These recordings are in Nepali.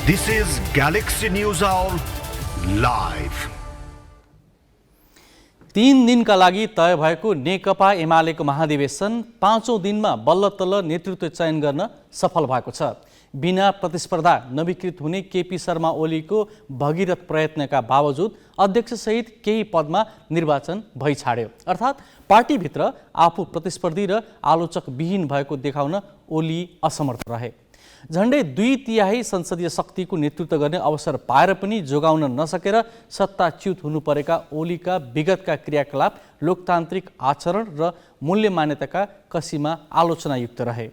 This is Galaxy News Hour live. 3 दिनका लागि तय भएको नेकपा एमालेको महाधिवेशन 5औं दिनमा बल्ल तल्ल नेतृत्व चयन गर्न सफल भएको छ। बिना प्रतिस्पर्धा नवीकृत हुने केपी शर्मा ओलीको भगीरथ प्रयत्नका बावजुद अध्यक्षसहित केही पदमा निर्वाचन भइछाड्यो। अर्थात् पार्टीभित्र आफू प्रतिस्पर्धी र आलोचक विहीन भएको देखाउन ओली असमर्थ रहे। झण्डै 2/3 संसदीय शक्तिको नेतृत्व गर्ने अवसर पाएर पनि जोगाउन नसकेर सत्ताच्युत हुनु परेका ओलीका विगतका क्रियाकलाप लोकतान्त्रिक आचरण र मूल्य मान्यताका कसीमा आलोचनायुक्त रहे।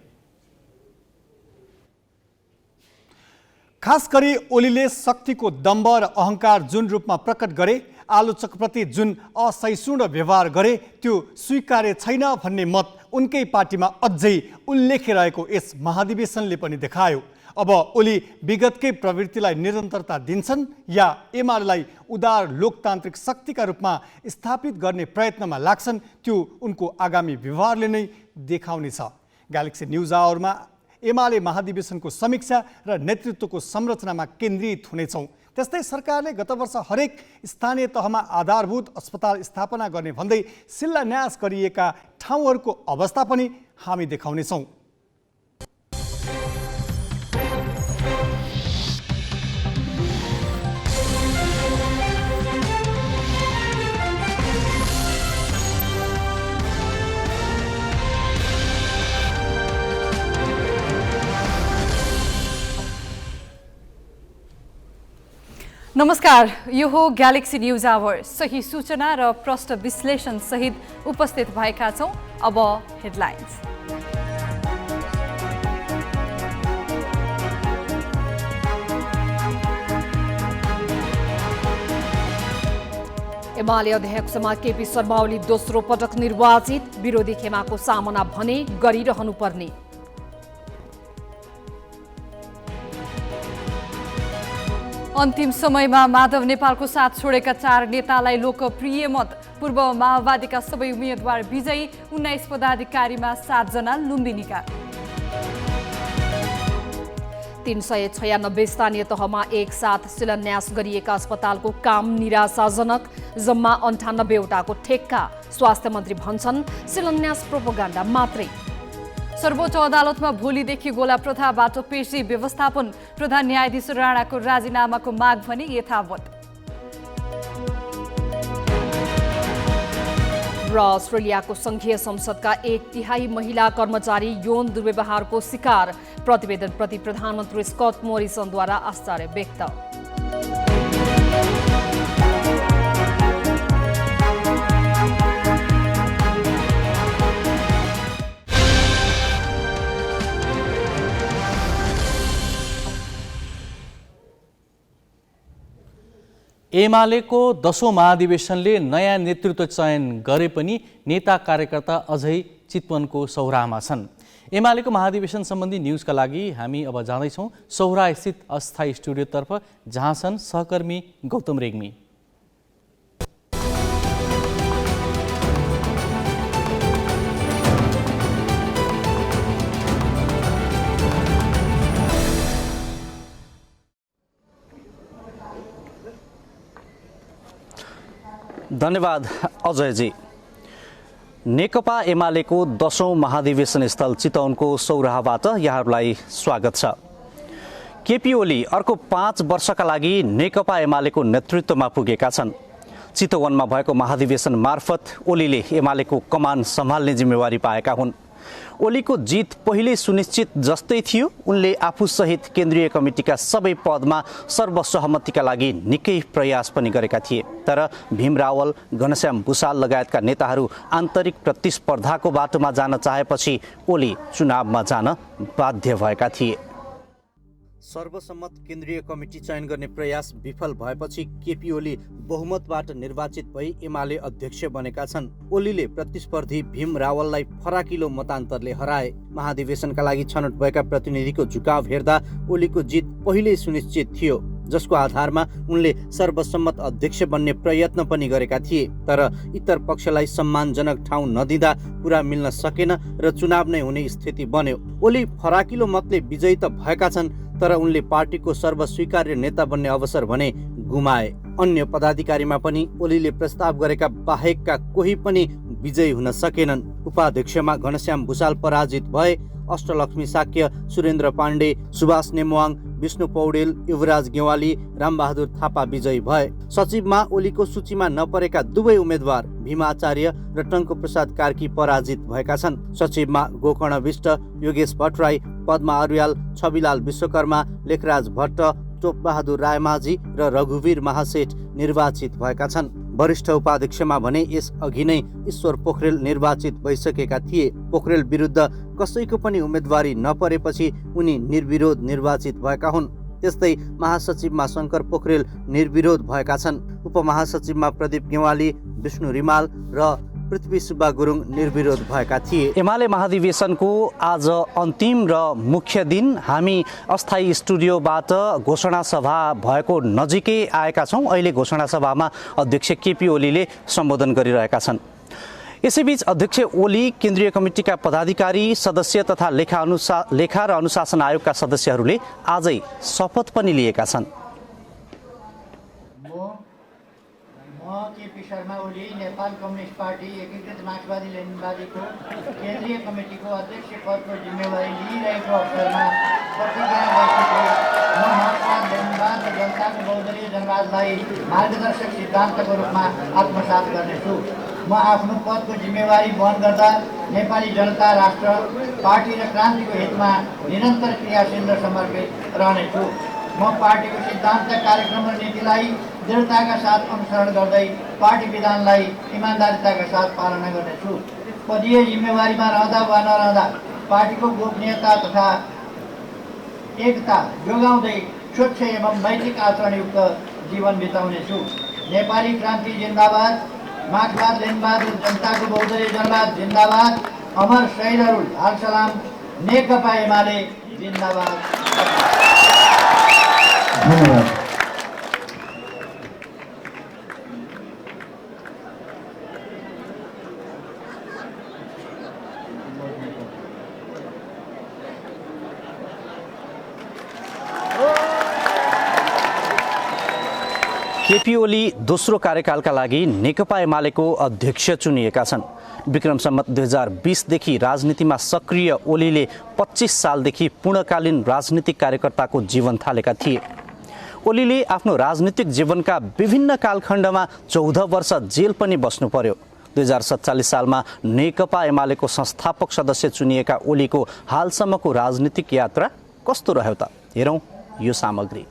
खास गरी ओलीले शक्तिको दम्भ र अहंकार जुन रूपमा प्रकट गरे, आलोचकप्रति जुन असहिष्णु व्यवहार गरे, त्यो स्वीकार्य छैन भन्ने मत उनकै पार्टीमा अझै उल्लेख्य रहेको यस महाधिवेशनले पनि देखायो। अब ओली विगतकै प्रवृत्तिलाई निरन्तरता दिन्छन् या एमालेलाई उदार लोकतान्त्रिक शक्तिका रूपमा स्थापित गर्ने प्रयत्नमा लाग्छन्, त्यो उनको आगामी व्यवहारले नै देखाउनेछ। ग्यालेक्सी न्युज आवरमा एमाले महाधिवेशनको समीक्षा र नेतृत्वको संरचनामा केन्द्रित हुनेछौँ। त्यस्तै सरकारले गत वर्ष हरेक स्थानीय तहमा आधारभूत अस्पताल स्थापना गर्ने भन्दै शिलान्यास गरिएका ठाउँहरूको अवस्था पनि हामी देखाउनेछौँ। नमस्कार, यो हो ग्यालेक्सी न्युज आवर। सही सूचना र प्रष्ट विश्लेषण सहित उपस्थित भएका छौं। अब हेडलाइन्स। एमाले अध्यक्षमा केपी शर्मा ओली दोस्रो पटक निर्वाचित, विरोधी खेमाको सामना भने गरिरहनु पर्ने। अन्तिम समयमा माधव नेपालको साथ छोडेका 4 नेतालाई लोकप्रिय मत। पूर्व माओवादीका सबै उम्मेदवार विजयी, 19 पदाधिकारीमा 7 जना लुम्बिनीका। 396 स्थानीय तहमा एक साथ शिलान्यास गरिएका अस्पतालको काम निराशाजनक, जम्मा 98 वटाको ठेक्का। स्वास्थ्य मन्त्री भन्छन् शिलान्यास प्रोपोगन्डा मात्रै। सर्वोच्च अदालतमा भोलिदेखि गोला प्रथाबाट पेशी व्यवस्थापन, प्रधान न्यायाधीश राणाको राजीनामाको माग भने यथावत। र अस्ट्रेलियाको संघीय संसदका 1/3 महिला कर्मचारी यौन दुर्व्यवहारको शिकार, प्रतिवेदनप्रति प्रधानमन्त्री स्कट मोरिसनद्वारा आश्चर्य व्यक्त। एमालेको 10औं महाधिवेशनले नयाँ नेतृत्व चयन गरे पनि नेता कार्यकर्ता अझै चितवनको सौराहामा छन्। एमालेको महाधिवेशन सम्बन्धी न्युजका लागि हामी अब जाँदैछौँ सौराहा स्थित अस्थायी स्टुडियोतर्फ, जहाँ छन् सहकर्मी गौतम रेग्मी। धन्यवाद अजयजी। नेकपा एमालेको 10औं महाधिवेशन स्थल चितवनको सौराहाबाट यहाँहरूलाई स्वागत छ। केपी ओली अर्को 5 वर्षका लागि नेकपा एमालेको नेतृत्वमा पुगेका छन्। चितवनमा भएको महाधिवेशन मार्फत ओलीले एमालेको कमान सम्हाल्ने जिम्मेवारी पाएका हुन्। ओलीको जित पहिल्यै सुनिश्चित जस्तै थियो। उनले आफूसहित केन्द्रीय कमिटीका सबै पदमा सर्वसहमतिका लागि निकै प्रयास पनि गरेका थिए। तर भीम रावल, घनश्याम भुसाल लगायतका नेताहरू आन्तरिक प्रतिस्पर्धाको बाटोमा जान चाहेपछि ओली चुनावमा जान बाध्य भएका थिए। सर्वसम्मत केन्द्रीय कमिटी चयन गर्ने प्रयास विफल भएपछि केपी ओली बहुमतबाट निर्वाचित भई एमाले अध्यक्ष बनेका छन्। ओलीले प्रतिस्पर्धी भीम रावललाई फराकिलो मतान्तरले हराए। महाधिवेशनका लागि छनौट भएका प्रतिनिधिको झुकाव हेर्दा ओलीको जित पहिल्यै सुनिश्चित थियो, जसको आधारमा उनले सर्वसम्मत अध्यक्ष बन्ने प्रयत्न पनि गरेका थिए। तर इतर पक्षलाई सम्मानजनक ठाउँ नदिँदा कुरा मिल्न सकेन र चुनाव नै हुने स्थिति बन्यो। ओली फराकिलो मतले विजयी त भएका छन्, तर उनले पार्टीको सर्वस्वीकार्य नेता बन्ने अवसर भने गुमाए। अन्य पदाधिकारीमा पनि ओलीले प्रस्ताव गरेका बाहेकका कोही पनि विजयी हुन सकेनन्। उपाध्यक्षमा घनश्याम भुषाल पराजित भए। अष्टलक्ष्मी साक्य, सुरेन्द्र पाण्डे, सुभाष नेमवाङ, विष्णु पौडेल, युवराज गेवाली, रामबहादुर थापा विजयी भए। सचिवमा ओलीको सूचीमा नपरेका दुवै उम्मेद्वार भीमा आचार्य र टङ्क प्रसाद कार्की पराजित भएका छन्। सचिवमा गोकर्ण विष्ट, योगेश भट्टराई, पद्मा अर्याल, छविलाल विश्वकर्मा, लेखराज भट्ट, टोपबहादुर रायमाझी र रघुवीर महासेठ निर्वाचित भएका छन्। वरिष्ठ उपाध्यक्षमा भने यस अघि नै ईश्वर पोखरेल निर्वाचित भइसकेका थिए। पोखरेल विरुद्ध कसैको पनि उम्मेदवारी नपरेपछि उनी निर्विरोध निर्वाचित भएका हुन्। त्यस्तै महासचिवमा शङ्कर पोखरेल निर्विरोध भएका छन्। उपमहासचिवमा प्रदीप गेवाली, विष्णु रिमाल र पृथ्वी सुब्बा गुरुङ निर्विरोध भएका थिए। एमाले महाधिवेशनको आज अन्तिम र मुख्य दिन। हामी अस्थायी स्टुडियोबाट घोषणा सभा भएको नजिकै आएका छौँ। अहिले घोषणा सभामा अध्यक्ष केपी ओलीले सम्बोधन गरिरहेका छन्। यसैबीच अध्यक्ष ओली केन्द्रीय कमिटीका पदाधिकारी, सदस्य तथा लेखा र अनुशासन आयोगका सदस्यहरूले आजै शपथ पनि लिएका छन्। केपी शर्मा ओली नेपाल कम्युनिस्ट पार्टी एकीकृत मार्क्सवादी लेनिनवादीको केन्द्रीय कमिटीको अध्यक्ष पदको जिम्मेवारी लिइरहेको अवसरमा प्रतिज्ञा गरेको म मार्क्सवाद लेनिनवाद र जनताको बहुदलीय जनवादलाई मार्गदर्शक सिद्धान्तको रूपमा आत्मसात गर्नेछु। म आफ्नो पदको जिम्मेवारी वहन गर्दा नेपाली जनता, राष्ट्र, पार्टी र क्रान्तिको हितमा निरन्तर क्रियाशील र समर्पित रहनेछु। म पार्टीको सिद्धान्त, कार्यक्रम र नीतिलाई दृढताका साथ अनुसरण गर्दै पार्टी विधानलाई इमान्दारिताका साथ पालना गर्नेछु। पदीय जिम्मेवारीमा रहँदा वा नरहँदा पार्टीको गोपनीयता तथा एकता जोगाउँदै स्वच्छ एवं नैतिक आचरणयुक्त जीवन बिताउनेछु। नेपाली क्रान्ति जिन्दाबाद, मार्क्सवाद लेनिनवाद र जनताको बहुदलीय जनवाद जिन्दाबाद, अमर शहीदहरू लाल सलाम, नेकपा एमाले जिन्दाबाद। धन्यवाद। केपी ओली दोस्रो कार्यकालका लागि नेकपा एमालेको अध्यक्ष चुनिएका छन्। विक्रम सम्वत 2020देखि राजनीतिमा सक्रिय ओलीले 25 सालदेखि पूर्णकालीन राजनीतिक कार्यकर्ताको जीवन थालेका थिए। ओलीले आफ्नो राजनीतिक जीवनका विभिन्न कालखण्डमा 14 वर्ष जेल पनि बस्नु पर्यो। 2047 सालमा नेकपा एमालेको संस्थापक सदस्य चुनिएका ओलीको हालसम्मको राजनीतिक यात्रा कस्तो रह्यो त? हेरौँ यो सामग्री।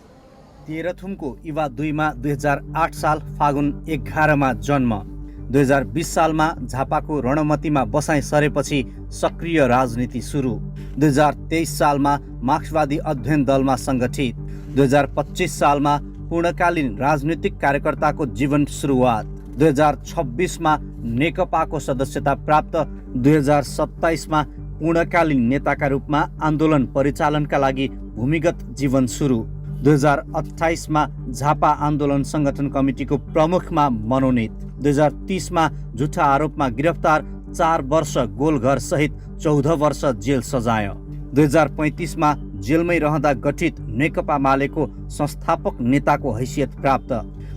तेह्रथुमको इवा 2मा 2008 साल फागुन 11मा जन्म। 2020 सालमा झापाको रणमतीमा बसाइ सरेपछि सक्रिय राजनीति सुरु। 2023 सालमा मार्क्सवादी अध्ययन दलमा सङ्गठित। 2025 सालमा पूर्णकालीन राजनीतिक कार्यकर्ताको जीवन सुरुवात। 2026मा नेकपाको सदस्यता प्राप्त। 2027मा पूर्णकालीन नेताका रूपमा आन्दोलन परिचालनका लागि भूमिगत जीवन सुरु। 2028मा झापा आन्दोलन संगठन कमिटीको प्रमुखमा मनोनित। 2030मा झुटा आरोपमा गिरफ्तार, 4 वर्ष गोलघर सहित 14 वर्ष जेल सजाय। 2035मा जेलमै रहँदा गठित नेकपा मालेको संस्थापक नेताको हैसियत प्राप्त।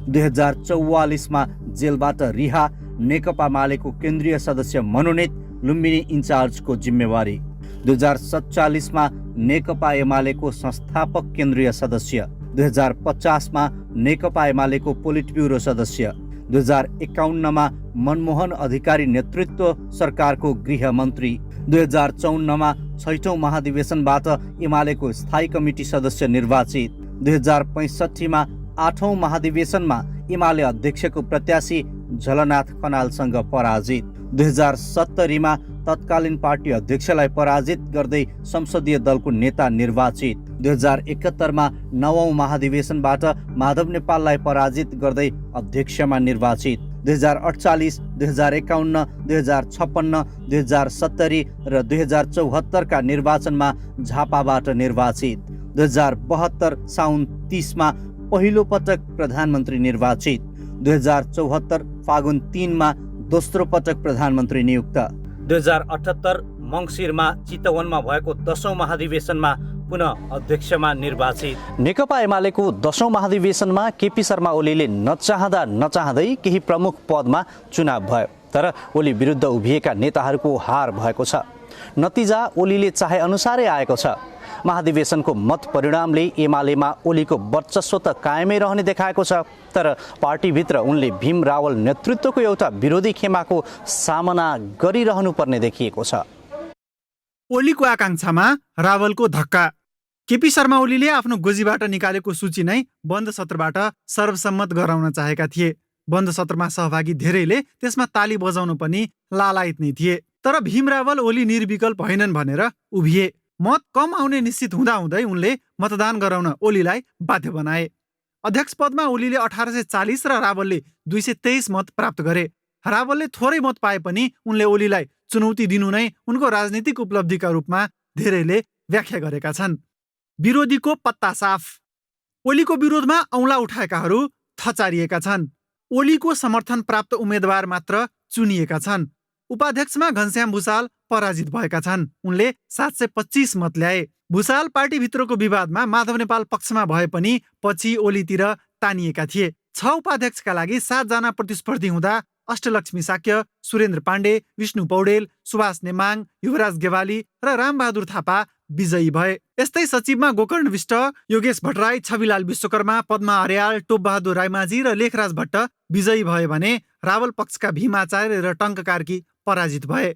2044मा जेलबाट रिहा, नेकपा मालेको केन्द्रीय सदस्य मनोनित, लुम्बिनी इन्चार्जको जिम्मेवारी। 2047मा नेकपा एमालेको संस्थापक केन्द्रीय सदस्य। 2050मा नेकपा एमालेको पोलिट ब्युरो सदस्य। 2051मा मनमोहन अधिकारी नेतृत्व सरकारको गृह मन्त्री। 2054मा 6औं महाधिवेशनबाट एमालेको स्थायी कमिटी सदस्य निर्वाचित। 2065मा 8औं महाधिवेशनमा एमाले अध्यक्षको प्रत्याशी झलनाथ खनालसँग पराजित। 2070मा तत्कालीन पार्टी अध्यक्षलाई पराजित गर्दै संसदीय दलको नेता निर्वाचित। 2071मा 9औं महाधिवेशनबाट माधव नेपाललाई पराजित गर्दै अध्यक्षमा निर्वाचित। 2048, 2051, 2056, 2070 र 2074का निर्वाचनमा झापाबाट निर्वाचित। 2072 साउन 30मा पहिलो पटक प्रधानमन्त्री निर्वाचित। 2074 फागुन 3मा दोस्रो पटक प्रधानमन्त्री नियुक्त। 2078 मङ्सिरमा चितवनमा भएको 10औं महाधिवेशनमा पुनः अध्यक्षमा निर्वाचित। नेकपा एमालेको 10औं महाधिवेशनमा केपी शर्मा ओलीले नचाहँदा नचाहँदै केही प्रमुख पदमा चुनाव भयो, तर ओली विरुद्ध उभिएका नेताहरूको हार भएको छ। नतिजा ओलीले चाहे अनुसारै आएको छ। महाधिवेशनको मत परिणामले एमालेमा ओलीको वर्चस्व त कायमै रहने देखाएको छ, तर पार्टीभित्र उनले भीम रावल नेतृत्वको एउटा विरोधी खेमाको सामना गरिरहनु पर्ने देखिएको छ। ओलीको आकांक्षामा रावलको धक्का। केपी शर्मा ओलीले आफ्नो गोजीबाट निकालेको सूची नै बन्द सत्रबाट सर्वसम्मत गराउन चाहेका थिए। बन्द सत्रमा सहभागी धेरैले त्यसमा ताली बजाउन पनि लालायत नै थिए। तर भीम रावल ओली निर्विकल्प होइनन् भनेर उभिए। मत कम आउने निश्चित हुँदाहुँदै उनले मतदान गराउन ओलीलाई बाध्य बनाए। अध्यक्ष पदमा ओलीले 1840 र रावलले 223 मत प्राप्त गरे। रावलले थोरै मत पाए पनि उनले ओलीलाई चुनौती दिनु नै उनको राजनीतिक उपलब्धिका रूपमा धेरैले व्याख्या गरेका छन्। विरोधीको पत्ता साफ। ओलीको विरोधमा औँला उठाएकाहरू थचारिएका छन्। ओलीको समर्थन प्राप्त उम्मेद्वार मात्र चुनिएका छन्। उपाध्यक्षमा घनश्याम भुसाल पराजित भएका छन्। उनले 725 मत ल्याए। भुसाल पार्टीभित्रको विवादमा माधव नेपाल पक्षमा भए पनि पछि ओलीतिर तानिएका थिए। 6 उपाध्यक्षका लागि 7 जना प्रतिस्पर्धी हुँदा अष्टलक्ष्मी साक्य, सुरेन्द्र पाण्डे, विष्णु पौडेल, सुभाष नेमाङ, युवराज गेवाली र रामबहादुर थापा विजयी भए। यस्तै सचिवमा गोकर्ण विष्ट, योगेश भट्टराई, छविलाल विश्वकर्मा, पद्मा अर्याल, टोपबहादुर रायमाझी र लेखराज भट्ट विजयी भए भने रावल पक्षका भीम आचार्य र टङ्क कार्की पराजित भए।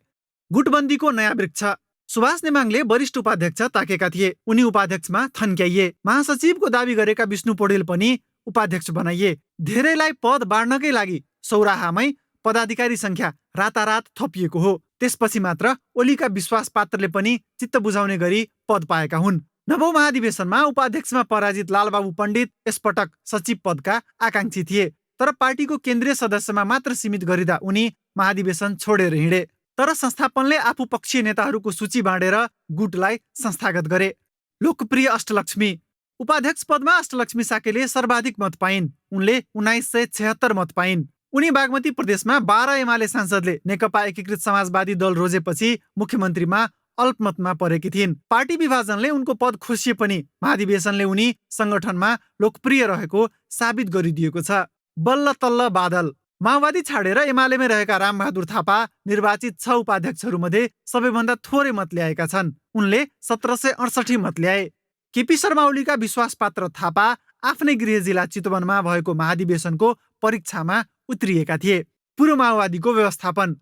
गुटबन्दीको नयाँ वृक्ष। सुभाष नेमाङले वरिष्ठ उपाध्यक्ष ताकेका थिए। उनी उपाध्यक्षमा थन्क्याइए। महासचिवको दावी गरेका विष्णु पौडेल पनि उपाध्यक्ष बनाइए। धेरैलाई पद बाँड्नकै लागि सौराहामै पदाधिकारी संख्या रातारात थपिएको हो। त्यसपछि मात्र ओलीका विश्वास पात्रले पनि चित्त बुझाउने गरी पद पाएका हुन्। नवौं महाधिवेशनमा उपाध्यक्षमा पराजित लालबाबु पण्डित यसपटक सचिव पदका आकांक्षी थिए, तर पार्टीको केन्द्रीय सदस्यमा मात्र सीमित गरिदा उनी महाधिवेशन छोडेर हिँडे। तर संस्थापनले आफू पक्षीय नेताहरूको सूची बाँडेर गुटलाई संस्थागत गरे। लोकप्रिय अष्टलक्ष्मी। उपाध्यक्ष पदमा अष्टलक्ष्मी साकेले सर्वाधिक मत पाइन्। उनले 1976 मत पाइन्। उनी बागमती प्रदेशमा 12 एमाले सांसदले नेकपा एकीकृत समाजवादी दल रोजेपछि मुख्यमन्त्रीमा अल्पमतमा परेकी थिइन्। पार्टी विभाजनले उनको पद खोसिए पनि महाधिवेशनले उनी संगठनमा लोकप्रिय रहेको साबित गरिदिएको छ। बल्ल तल्ल बादल। माओवादी छाडेर एमालेमै रहेका रामबहादुर थापा निर्वाचित 6 उपाध्यक्षहरूमध्ये सबैभन्दा थोरै मत ल्याएका छन्। उनले 1768 मत ल्याए। केपी शर्मा ओलीका विश्वासपात्र थापा आफ्नै गृह जिल्ला चितवनमा भएको महाधिवेशनको परीक्षामा उत्रिएका थिए। पूर्व माओवादीको व्यवस्थापन।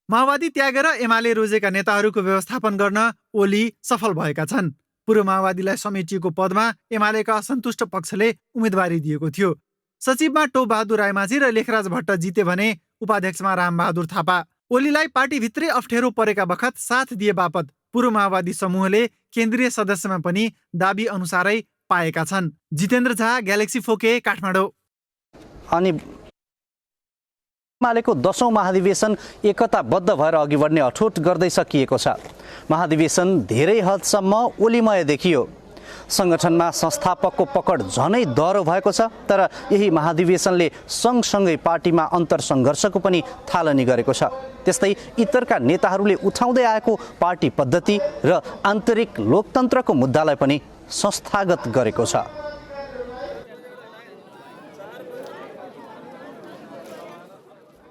माओवादी त्यागेर एमाले रोजेका नेताहरूको व्यवस्थापन गर्न ओली सफल भएका छन्। पूर्व माओवादीलाई समेटिएको पदमा एमालेका असन्तुष्ट पक्षले उम्मेदवारी दिएको थियो। सचिवमा टोपबहादुर रायमाझी र लेखराज भट्ट जिते भने उपाध्यक्षमा रामबहादुर थापा। ओलीलाई पार्टीभित्रै अप्ठ्यारो परेका बखत साथ दिए बापत पूर्व माओवादी समूहले केन्द्रीय सदस्यमा पनि दाबी अनुसारै पाएका छन्। जितेन्द्र झा, ग्यालेक्सी फोके, काठमाडौँ। अनि एमालेको 10औं महाधिवेशन एकताबद्ध भएर अघि बढ्ने अठोट गर्दै सकिएको छ। महाधिवेशन धेरै हदसम्म ओलीमय देखियो। संगठनमा संस्थापकको पकड झनै दह्रो भएको छ, तर यही महाधिवेशनले सँगसँगै पार्टीमा अन्तरसङ्घर्षको पनि थालनी गरेको छ। त्यस्तै इतरका नेताहरूले उठाउँदै आएको पार्टी पद्धति र आन्तरिक लोकतन्त्रको मुद्दालाई पनि संस्थागत गरेको छ।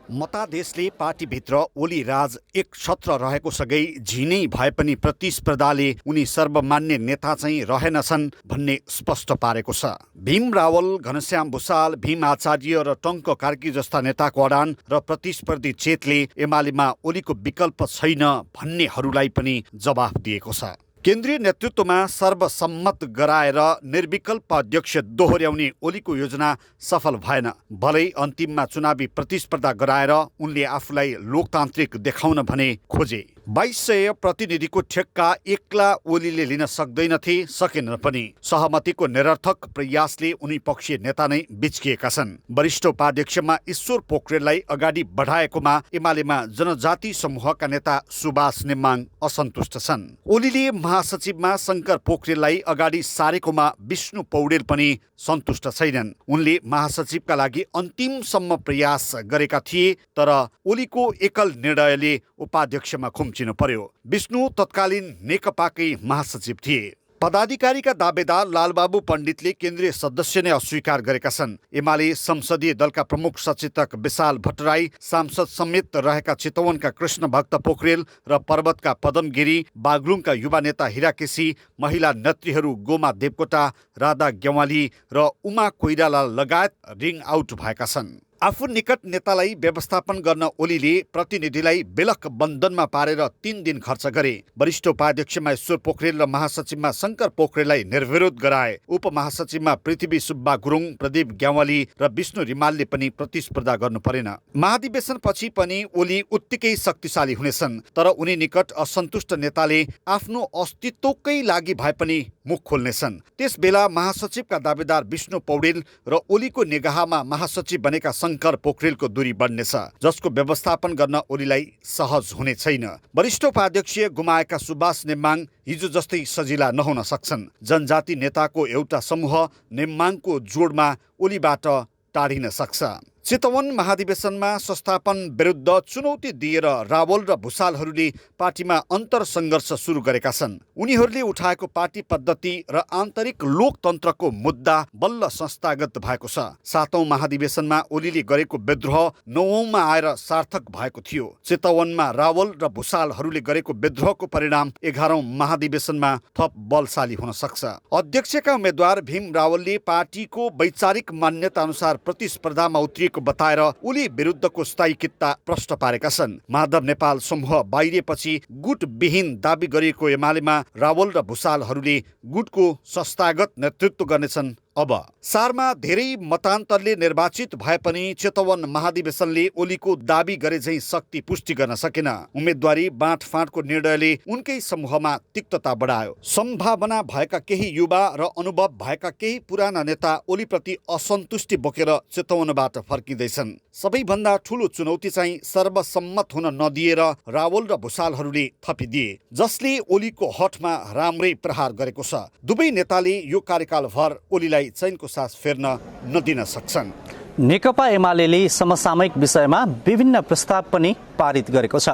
मतादेशले पार्टीभित्र ओली राज एक छत्र रहेको सँगै झिनै भए पनि प्रतिस्पर्धाले उनी सर्वमान्य नेता चाहिँ रहेनछन् भन्ने स्पष्ट पारेको छ। भीम रावल, घनश्याम भुसाल, भीम आचार्य र टङ्क कार्की जस्ता नेताको अडान र प्रतिस्पर्धी चेतले एमालेमा ओलीको विकल्प छैन भन्नेहरूलाई पनि जवाफ दिएको छ। केन्द्रीय नेतृत्वमा सर्वसम्मत गराएर निर्विकल्प अध्यक्ष दोहोर्याउने ओलीको योजना सफल भएन। भलै अन्तिममा चुनावी प्रतिस्पर्धा गराएर उनले आफूलाई लोकतान्त्रिक देखाउन भने खोजे। 2200 प्रतिनिधिको ठेक्का एक्ला ओलीले लिन सक्दैनथे, सकेन पनि। सहमतिको निरर्थक प्रयासले उनी पक्षीय नेता नै बिच्किएका छन्। वरिष्ठ उपाध्यक्षमा ईश्वर पोखरेललाई अगाडि बढाएकोमा एमालेमा जनजाति समूहका नेता सुभाष नेमाङ असन्तुष्ट छन्। ओलीले महासचिवमा शङ्कर पोखरेललाई अगाडि सारेकोमा विष्णु पौडेल पनि सन्तुष्ट छैनन्। उनले महासचिवका लागि अन्तिमसम्म प्रयास गरेका थिए, तर ओलीको एकल निर्णयले उपाध्यक्षमा खुम्चिनु पर्यो। विष्णु तत्कालीन नेकपाकै महासचिव थिए। पदाधिकारीका दावेदार लालबाबु पण्डितले केन्द्रीय सदस्य नै अस्वीकार गरेका छन्। एमाले संसदीय दलका प्रमुख सचेतक विशाल भट्टराई, सांसद समेत रहेका चितवनका कृष्ण भक्त पोखरेल र पर्वतका पदम गिरी, बागलुङका युवा नेता हिरा केसी, महिला नेत्रीहरू गोमा देवकोटा, राधा ग्यावाली र उमा कोइराला लगायत रिङ आउट भएका छन्। आफू निकट नेतालाई व्यवस्थापन गर्न ओलीले प्रतिनिधिलाई बेलक बन्धनमा पारेर 3 दिन खर्च गरे। वरिष्ठ उपाध्यक्षमा ईश्वर पोखरेल र महासचिवमा शङ्कर पोखरेललाई निर्विरोध गराए। उपमहासचिवमा पृथ्वी सुब्बा गुरुङ, प्रदीप ग्यावाली र विष्णु रिमालले पनि प्रतिस्पर्धा गर्नु परेन। महाधिवेशनपछि पनि ओली उत्तिकै शक्तिशाली हुनेछन्, तर उनी निकट असन्तुष्ट नेताले आफ्नो अस्तित्वकै लागि भए पनि मुख खोल्नेछन्। त्यस बेला महासचिवका दावेदार विष्णु पौडेल र ओलीको निगाहमा महासचिव बनेका शङ्कर पोखरेलको दूरी बढ्नेछ, जसको व्यवस्थापन गर्न ओलीलाई सहज हुने छैन। वरिष्ठ उपाध्यक्ष गुमाएका सुभाष नेम्बाङ हिजो जस्तै सजिला नहुन सक्छन्। जनजाति नेताको एउटा समूह नेम्बाङको जोडमा ओलीबाट टाढिन सक्छ। चितवन महाधिवेशनमा संस्थापन विरुद्ध चुनौती दिएर रावल र भुसालहरूले पार्टीमा अन्तर्सङ्घर्ष सुरु गरेका छन्। उनीहरूले उठाएको पार्टी पद्धति र आन्तरिक लोकतन्त्रको मुद्दा बल्ल संस्थागत भएको छ। 7औं महाधिवेशनमा ओलीले गरेको विद्रोह 9औंमा आएर सार्थक भएको थियो। चितवनमा रावल र भुसालहरूले गरेको विद्रोहको परिणाम 11औं महाधिवेशनमा थप बलशाली हुन सक्छ। अध्यक्षका उम्मेद्वार भीम रावलले पार्टीको वैचारिक मान्यता अनुसार प्रतिस्पर्धामा उत्रिएको बताएर ओली विरुद्धको स्थायी कित्ता प्रष्ट पारेका छन्। माधव नेपाल समूह बाहिरिएपछि गुटविहीन दाबी गरिएको एमालेमा रावल र भुसालहरूले गुटको संस्थागत नेतृत्व गर्नेछन्। अब सारमा धेरै मतान्तरले निर्वाचित भए पनि चितवन महाधिवेशनले ओलीको दाबी गरे झैं शक्ति पुष्टि गर्न सकेन। उम्मेदवारी बाँडफाँडको निर्णयले उनकै समूहमा तिक्तता बढायो। सम्भावना भएका केही युवा र अनुभव भएका केही पुराना नेता ओलीप्रति असन्तुष्टि बोकेर चितवनबाट फर्किँदैछन्। सबैभन्दा ठूलो चुनौती चाहिँ सर्वसम्मत हुन नदिएर रावल र भुसालहरूले थपिदिए, जसले ओलीको हठमा राम्रै प्रहार गरेको छ। दुवै नेताले यो कार्यकालभर ओलीलाई चैनको सास फेर्न नदिन सक्छन्। नेकपा एमालेले समसामयिक विषयमा विभिन्न प्रस्ताव पनि पारित गरेको छ।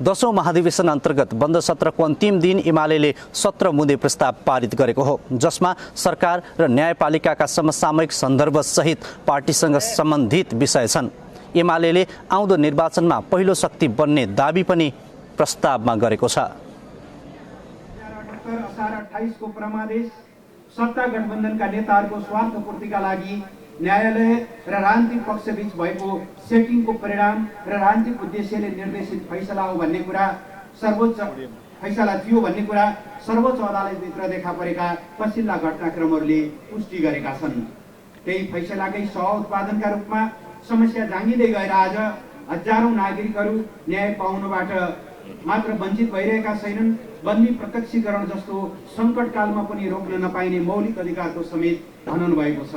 10औं महाधिवेशन अन्तर्गत बन्द सत्रको अन्तिम दिन एमालेले 17 मुद्दे प्रस्ताव पारित गरेको हो, जसमा सरकार र न्यायपालिकाका समसामयिक सन्दर्भसहित पार्टीसँग सम्बन्धित विषय छन्। एमालेले आउँदो निर्वाचनमा पहिलो शक्ति बन्ने दाबी पनि प्रस्तावमा गरेको छ। सत्ता गठबन्धनका नेताहरूको स्वार्थ पूर्तिका लागि न्यायालय र राजनीतिक पक्षबीच भएको सेटिङको परिणाम र राजनीतिक उद्देश्यले निर्देशित फैसला हो भन्ने कुरा सर्वोच्च फैसला थियो भन्ने कुरा सर्वोच्च अदालतभित्र देखा परेका पछिल्ला घटनाक्रमहरूले पुष्टि गरेका छन्। त्यही फैसलाकै सह उत्पादनका रूपमा समस्या जाँगिँदै गएर आज हजारौं नागरिकहरू न्याय पाउनबाट मात्र वञ्चित भइरहेका छैनन्, बन्दी प्रत्यक्षीकरण जस्तो सङ्कटकालमा पनि रोक्न नपाइने मौलिक अधिकारको समेत हनन भएको छ।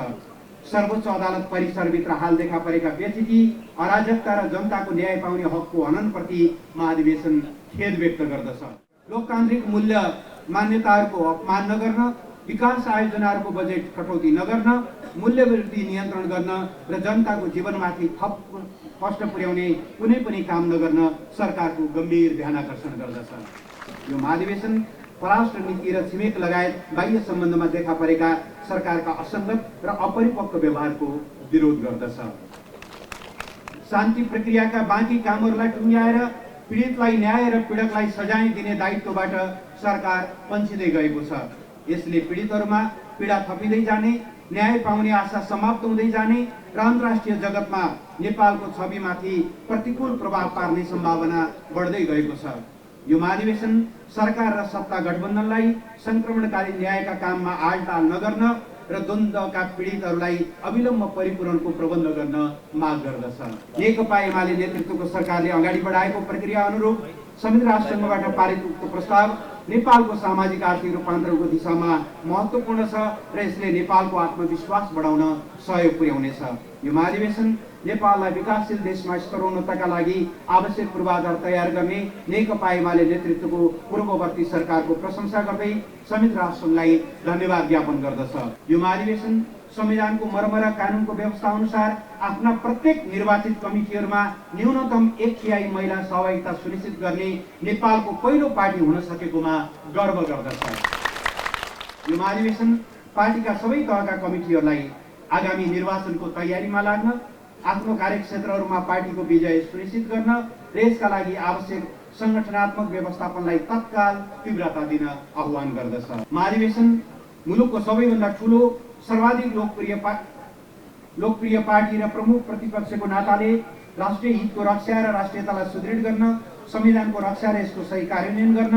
सर्वोच्च अदालत परिसरभित्र हाल देखा परेका व्यथिति, अराजकता र जनताको न्याय पाउने हकको हननप्रति महाधिवेशन खेद व्यक्त गर्दछ। लोकतान्त्रिक मूल्य मान्यताहरूको अपमान नगर्न, विकास आयोजनाहरूको बजेट कटौती नगर्न, मूल्यवृद्धि नियन्त्रण गर्न र जनताको जीवनमाथि थप कष्ट पुर्याउने कुनै पनि काम नगर्न सरकारको गम्भीर ध्यानाकर्षण गर्दछ। यो महाधिवेशन परराष्ट्र नीति र छिमेक लगायत बाह्य सम्बन्धमा देखा परेका सरकारका असङ्गत र अपरिपक्व व्यवहारको विरोध गर्दछ। शान्ति प्रक्रियाका बाँकी कामहरूलाई टुङ्ग्याएर पीडितलाई न्याय र पीडकलाई सजाय दिने दायित्वबाट सरकार पन्छिँदै गएको छ। यसले पीडितहरूमा पीडा थपिँदै जाने, न्याय पाउने आशा समाप्त हुँदै जाने र अन्तर्राष्ट्रिय जगतमा नेपालको छविमाथि प्रतिकूल प्रभाव पार्ने सम्भावना बढ्दै गएको छ। यो महाधिवेशन सरकार र सत्ता गठबन्धनलाई संक्रमणकारी न्यायका काममा आलटाल नगर्न र द्वन्द्वका पीडितहरूलाई अविलम्ब परिपूरणको प्रबन्ध गर्न माग गर्दछ। नेकपा एमाले नेतृत्वको सरकारले अगाडि बढाएको प्रक्रिया अनुरूप संयुक्त राष्ट्रसङ्घबाट पारित उक्त प्रस्ताव नेपालको सामाजिक आर्थिक रूपान्तरणको दिशामा महत्त्वपूर्ण छ र यसले नेपालको आत्मविश्वास बढाउन सहयोग पुर्याउनेछ। यो महाधिवेशन नेपाललाई विकासशील देशमा स्तरोन्नतका लागि आवश्यक पूर्वाधार तयार गर्ने नेकपा एमाले नेतृत्वको पूर्ववर्ती सरकारको प्रशंसा गर्दै संयुक्त राष्ट्रसङ्घलाई धन्यवाद ज्ञापन गर्दछ। यो महाधिवेशन संविधानको मर्म र कानुनको व्यवस्था अनुसार आफ्ना प्रत्येक निर्वाचित कमिटीहरूमा न्यूनतम 1/3 महिला सहभागिता सुनिश्चित गर्ने नेपालको पहिलो पार्टी हुन सकेकोमा गर्व गर्दछ। यो महाधिवेशन पार्टीका सबै तहका कमिटीहरूलाई आगामी निर्वाचनको तयारीमा लाग्न, आफ्नो कार्यक्षेत्रहरूमा पार्टीको विजय सुनिश्चित गर्न र यसका लागि आवश्यक सङ्गठनात्मक व्यवस्थापनलाई तत्काल तीव्रता दिन आह्वान गर्दछ। महाधिवेशन मुलुकको सबैभन्दा ठुलो सर्वाधिक लोकप्रिय पार्टी र प्रमुख प्रतिपक्षको नाताले राष्ट्रिय हितको रक्षा र राष्ट्रियतालाई सुदृढ गर्न, संविधानको रक्षा र यसको सही कार्यान्वयन गर्न,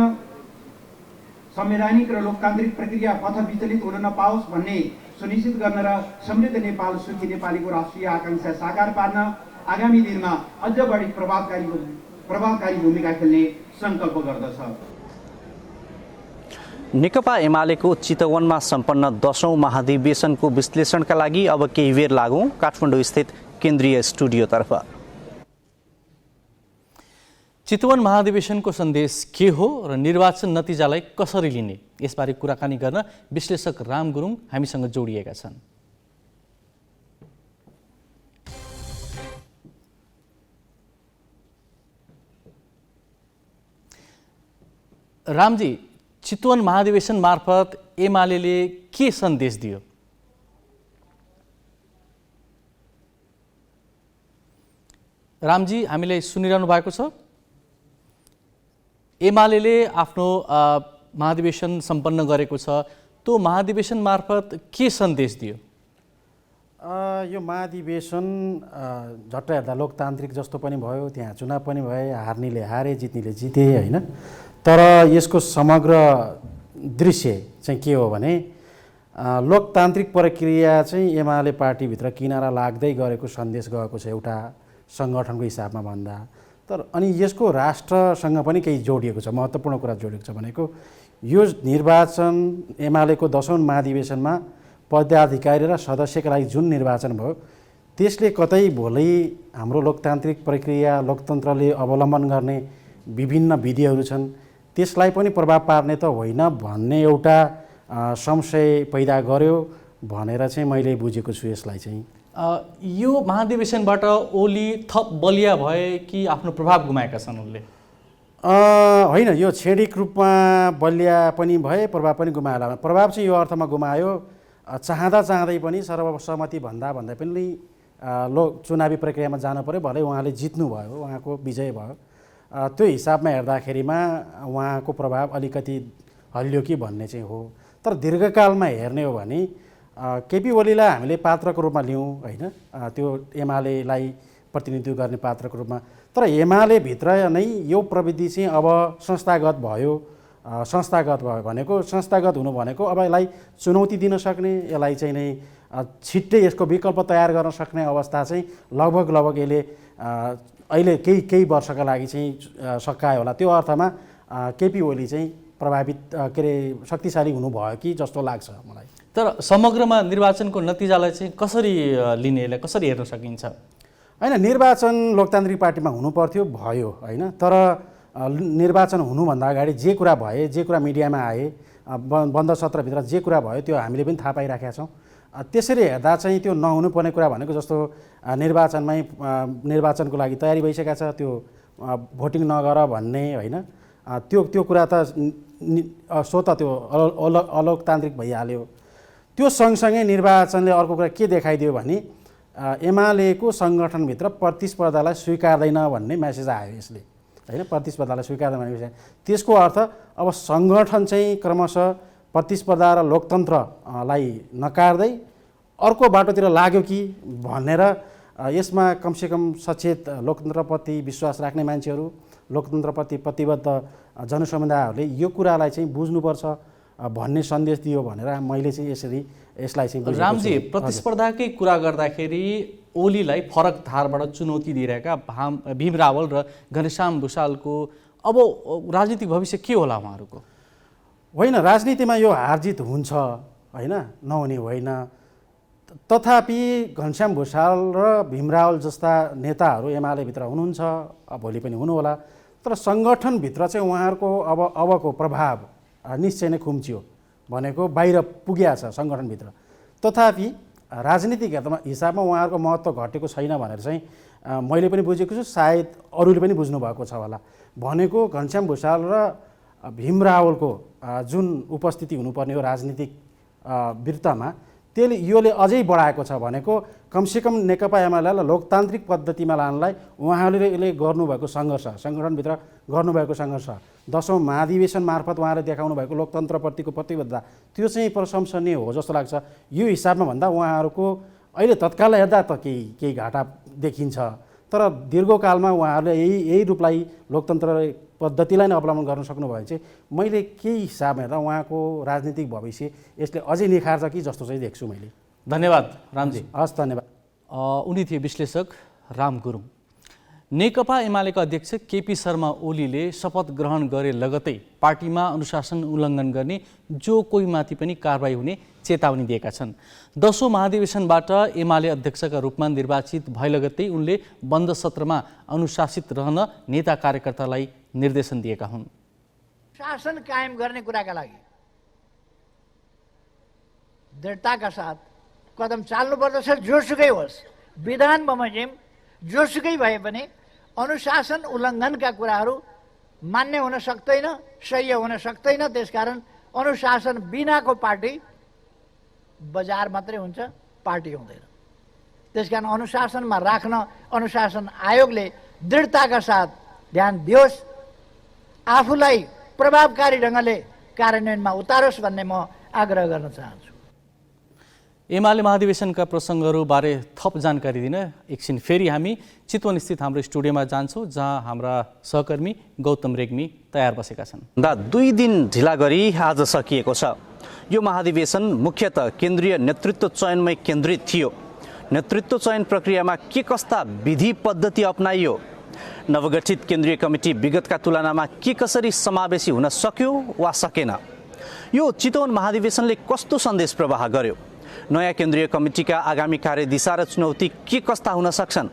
संवैधानिक र लोकतान्त्रिक प्रक्रिया पथ विचलित हुन नपाओस् भन्ने सुनिश्चित गर्न र समृद्ध नेपाल सुखी नेपालीको राष्ट्रिय आकांक्षा साकार पार्न आगामी दिनमा अझ बढी प्रभावकारी भूमिका खेल्ने सङ्कल्प गर्दछ। नेकपा एमालेको चितवनमा सम्पन्न 10औं महाधिवेशनको विश्लेषणका लागि अब केही बेर लागौं काठमाडौँ स्थित केन्द्रीय स्टुडियोतर्फ। चितवन महाधिवेशनको सन्देश के हो र निर्वाचन नतिजालाई कसरी लिने, यसबारे कुराकानी गर्न विश्लेषक राम गुरुङ हामीसँग जोडिएका छन्। रामजी, चितवन महाधिवेशन मार्फत एमालेले के सन्देश दियो? रामजी, हामीलाई सुनिरहनु भएको छ? एमालेले आफ्नो महाधिवेशन सम्पन्न गरेको छ, त्यो महाधिवेशन मार्फत के सन्देश दियो? यो महाधिवेशन झट्ट हेर्दा लोकतान्त्रिक जस्तो पनि भयो, त्यहाँ चुनाव पनि भए, हार्नेले हारे, जित्नेले जिते होइन। तर यसको समग्र दृश्य चाहिँ के हो भने लोकतान्त्रिक प्रक्रिया चाहिँ एमाले पार्टीभित्र किनारा लाग्दै गरेको सन्देश गएको छ एउटा सङ्गठनको हिसाबमा भन्दा। तर अनि यसको राष्ट्रसँग पनि केही जोडिएको छ, महत्त्वपूर्ण कुरा जोडिएको छ भनेको यो निर्वाचन एमालेको 10औं महाधिवेशनमा पदाधिकारी र सदस्यका लागि जुन निर्वाचन भयो त्यसले कतै भोलि हाम्रो लोकतान्त्रिक प्रक्रिया लोकतन्त्रले अवलम्बन गर्ने विभिन्न विधिहरू छन् त्यसलाई पनि प्रभाव पार्ने त होइन भन्ने एउटा संशय पैदा गर्यो भनेर चाहिँ मैले बुझेको छु। यसलाई चाहिँ यो महाधिवेशनबाट ओली थप बलिया भए कि आफ्नो प्रभाव गुमाएका छन् उनले? होइन, यो छेडिक रूपमा बलिया पनि भए, प्रभाव पनि गुमायो। प्रभाव चाहिँ यो अर्थमा गुमायो, चाहँदा चाहँदै पनि सर्वसम्मति भन्दा पनि चुनावी प्रक्रियामा जानु पर्यो, भलै उहाँले जित्नुभयो, उहाँको विजय भयो। त्यो हिसाबमा हेर्दाखेरिमा उहाँको प्रभाव अलिकति हल्लियो कि भन्ने चाहिँ हो। तर दीर्घकालमा हेर्ने हो भने केपी ओलीलाई हामीले पात्रको रूपमा लियौँ होइन, त्यो एमालेलाई प्रतिनिधित्व गर्ने पात्रको रूपमा। तर एमाले भित्र नै यो प्रविधि चाहिँ अब संस्थागत भयो। संस्थागत भयो भनेको संस्थागत हुनु भनेको अब यसलाई चुनौती दिन सक्ने, यसलाई चाहिँ नै छिट्टै यसको विकल्प तयार गर्न सक्ने अवस्था चाहिँ लगभग यसले अहिले केही वर्षका लागि चाहिँ सकायो होला। त्यो अर्थमा केपी ओली चाहिँ प्रभावित के अरे शक्तिशाली हुनुभयो कि जस्तो लाग्छ मलाई। तर समग्रमा निर्वाचनको नतिजालाई चाहिँ कसरी लिने, यसलाई कसरी हेर्न सकिन्छ? होइन, निर्वाचन लोकतान्त्रिक पार्टीमा हुनुपर्थ्यो, भयो होइन। तर निर्वाचन हुनुभन्दा अगाडि जे कुरा भए, जे कुरा मिडियामा आए, बन्द सत्रभित्र जे कुरा भयो त्यो हामीले पनि थाहा पाइराखेका छौँ। त्यसरी हेर्दा चाहिँ त्यो नहुनुपर्ने कुरा भनेको जस्तो निर्वाचनको लागि तयारी भइसकेको छ, त्यो भोटिङ नगर भन्ने होइन, त्यो कुरा त स्वत त्यो अलोकतान्त्रिक भइहाल्यो। त्यो सँगसँगै निर्वाचनले अर्को कुरा के देखाइदियो भने एमालेको सङ्गठनभित्र प्रतिस्पर्धालाई स्वीकार्दैन भन्ने मेसेज आयो यसले होइन। प्रतिस्पर्धालाई स्वीकार्दैन भन्ने मेसेज, त्यसको अर्थ अब सङ्गठन चाहिँ क्रमशः प्रतिस्पर्धा र लोकतन्त्रलाई नकार्दै अर्को बाटोतिर लाग्यो कि भनेर यसमा कमसेकम सचेत लोकतन्त्रप्रति विश्वास राख्ने मान्छेहरू, लोकतन्त्रप्रति प्रतिबद्ध जनसमुदायहरूले यो कुरालाई चाहिँ बुझ्नुपर्छ भन्ने सन्देश दियो भनेर मैले चाहिँ यसलाई चाहिँ बुझेको छु। रामजी, प्रतिस्पर्धाकै कुरा गर्दाखेरि ओलीलाई फरक धारबाट चुनौती दिइरहेका भीम रावल र घनश्याम भुषालको अब राजनीतिक भविष्य के होला उहाँहरूको? होइन, राजनीतिमा यो हारजित हुन्छ होइन, नहुने होइन। तथापि घनश्याम भुषाल र भीम रावल जस्ता नेताहरू एमालेभित्र हुनुहुन्छ, भोलि पनि हुनुहोला। तर सङ्गठनभित्र चाहिँ उहाँहरूको अबको प्रभाव निश्चय नै खुम्चियो भनेको बाहिर पुगिया छ सङ्गठनभित्र। तथापि राजनीतिक हिसाबमा उहाँहरूको महत्त्व घटेको छैन भनेर चाहिँ मैले पनि बुझेको छु, सायद अरूले पनि बुझ्नु भएको छ होला। भनेको घनश्याम भुषाल र भीम रावलको जुन उपस्थिति हुनुपर्ने हो राजनीतिक वृत्तमा त्यसले योले अझै बढाएको छ भनेको कमसेकम नेकपा एमालेलाई लोकतान्त्रिक पद्धतिमा लानलाई उहाँहरूले गर्नुभएको सङ्घर्ष, सङ्गठनभित्र गर्नुभएको सङ्घर्ष, 10औं महाधिवेशन मार्फत उहाँले देखाउनु भएको लोकतन्त्रप्रतिको प्रतिबद्धता त्यो चाहिँ प्रशंसनीय हो जस्तो लाग्छ। यो हिसाबमा भन्दा उहाँहरूको अहिले तत्काललाई हेर्दा त केही घाटा देखिन्छ, तर दीर्घकालमा उहाँहरूले यही रूपलाई लोकतन्त्र पद्धतिलाई नै अवलम्बन गर्न सक्नुभयो भने चाहिँ मैले केही हिसाबमा हेर्दा उहाँको राजनीतिक भविष्य यसले अझै निखार्छ कि जस्तो चाहिँ देख्छु मैले। धन्यवाद रामजी। हस्, धन्यवाद। उनी थिए विश्लेषक राम गुरुङ। नेकपा एमालेका अध्यक्ष केपी शर्मा ओलीले शपथ ग्रहण गरे लगतै पार्टीमा अनुशासन उल्लङ्घन गर्ने जो कोहीमाथि पनि कारबाही हुने चेतावनी दिएका छन्। 10औं महाधिवेशनबाट एमाले अध्यक्षका रूपमा निर्वाचित भए लगत्तै उनले बन्द सत्रमा अनुशासित रहन नेता कार्यकर्तालाई निर्देशन दिएका हुन्। शासन कायम गर्ने कुराका लागि दृढताका साथ कदम चाल्नुपर्दछ। जोसुकै होस्, विधान बमोजिम जोसुकै भए पनि अनुशासन उल्लङ्घनका कुराहरू मान्य हुन सक्दैन, सह्य हुन सक्दैन। त्यसकारण अनुशासन बिनाको पार्टी बजार मात्रै हुन्छ, पार्टी हुँदैन। त्यसकारण अनुशासनमा राख्न अनुशासन आयोगले दृढताका साथ ध्यान दियोस्, आफूलाई प्रभावकारी ढङ्गले कार्यान्वयनमा उतारोस् भन्ने म आग्रह गर्न चाहन्छु। एमाले महाधिवेशनका प्रसङ्गहरूबारे थप जानकारी दिन एकछिन फेरि हामी चितवन स्थित हाम्रो स्टुडियोमा जान्छौँ, जहाँ हाम्रा सहकर्मी गौतम रेग्मी तयार बसेका छन्। 2 दिन ढिला गरी आज सकिएको छ। यो महाधिवेशन मुख्यतः केन्द्रीय नेतृत्व चयनमै केन्द्रित थियो। नेतृत्व चयन प्रक्रियामा के कस्ता विधि पद्धति अपनाइयो, नवगठित केन्द्रीय कमिटी विगतका तुलनामा के कसरी समावेशी हुन सक्यो वा सकेन, यो चितवन महाधिवेशनले कस्तो सन्देश प्रवाह गर्यो, नयाँ केन्द्रीय कमिटीका आगामी कार्यदिशा र चुनौती के कस्ता हुन सक्छन्,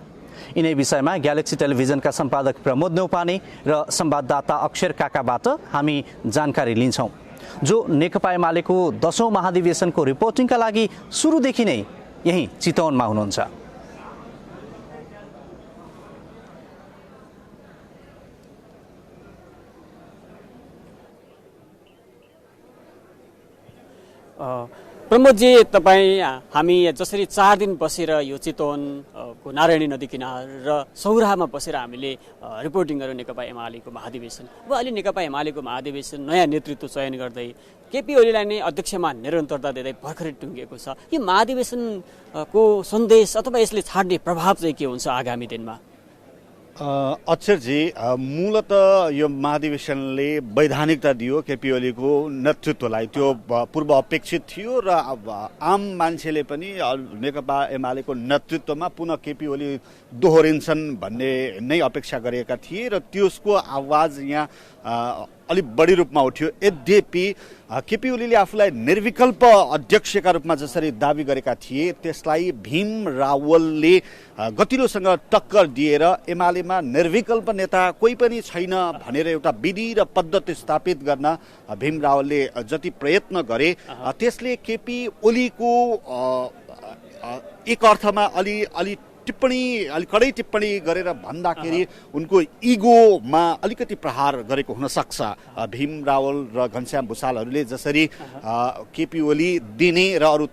यिनै विषयमा ग्यालेक्सी टेलिभिजनका सम्पादक प्रमोद नेउपाने र संवाददाता अक्षर काकाबाट हामी जानकारी लिन्छौँ, जो नेकपा एमालेको 10औं महाधिवेशनको रिपोर्टिङका लागि सुरुदेखि नै यही चितवनमा हुनुहुन्छ। प्रमोदजी, तपाईँ हामी जसरी 4 दिन बसेर यो चितवनको नारायणी नदी किनार र सौराहामा बसेर हामीले रिपोर्टिङ गर्यौँ नेकपा एमालेको महाधिवेशन। अब अहिले नेकपा एमालेको महाधिवेशन नयाँ नेतृत्व चयन गर्दै केपी ओलीलाई नै अध्यक्षमा निरन्तरता दिँदै भर्खरै टुङ्गिएको छ। यो महाधिवेशनको सन्देश अथवा यसले छाड्ने प्रभाव चाहिँ के हुन्छ आगामी दिनमा? अक्षरजी, मूलत यो महाधिवेशनले वैधानिकता दियो केपी ओलीको नेतृत्वलाई। त्यो पूर्व अपेक्षित थियो र आम मान्छेले पनि नेकपा एमालेको नेतृत्वमा पुनः केपी ओली दोहोरिन्छन् भन्ने नै अपेक्षा गरेका थिए र त्यसको आवाज यहाँ अलिक बढी रूपमा उठ्यो। यद्यपि केपी ओलीले आफूलाई निर्विकल्प अध्यक्षका रूपमा जसरी दाबी गरेका थिए, त्यसलाई भीम रावलले गतिलोसँग टक्कर दिएर एमालेमा निर्विकल्प नेता कोही पनि छैन भनेर एउटा विधि र पद्धति स्थापित गर्न भीम रावलले जति प्रयत्न गरे, त्यसले केपी ओलीको एक अर्थमा अलि कडै टिप्पणी गरेर भन्दाखेरि उनको इगोमा अलिकति प्रहार गरेको हुन सक्छ। भीम रावल र घनश्याम भुसालहरूले जसरी केपी ओली दिने र अरू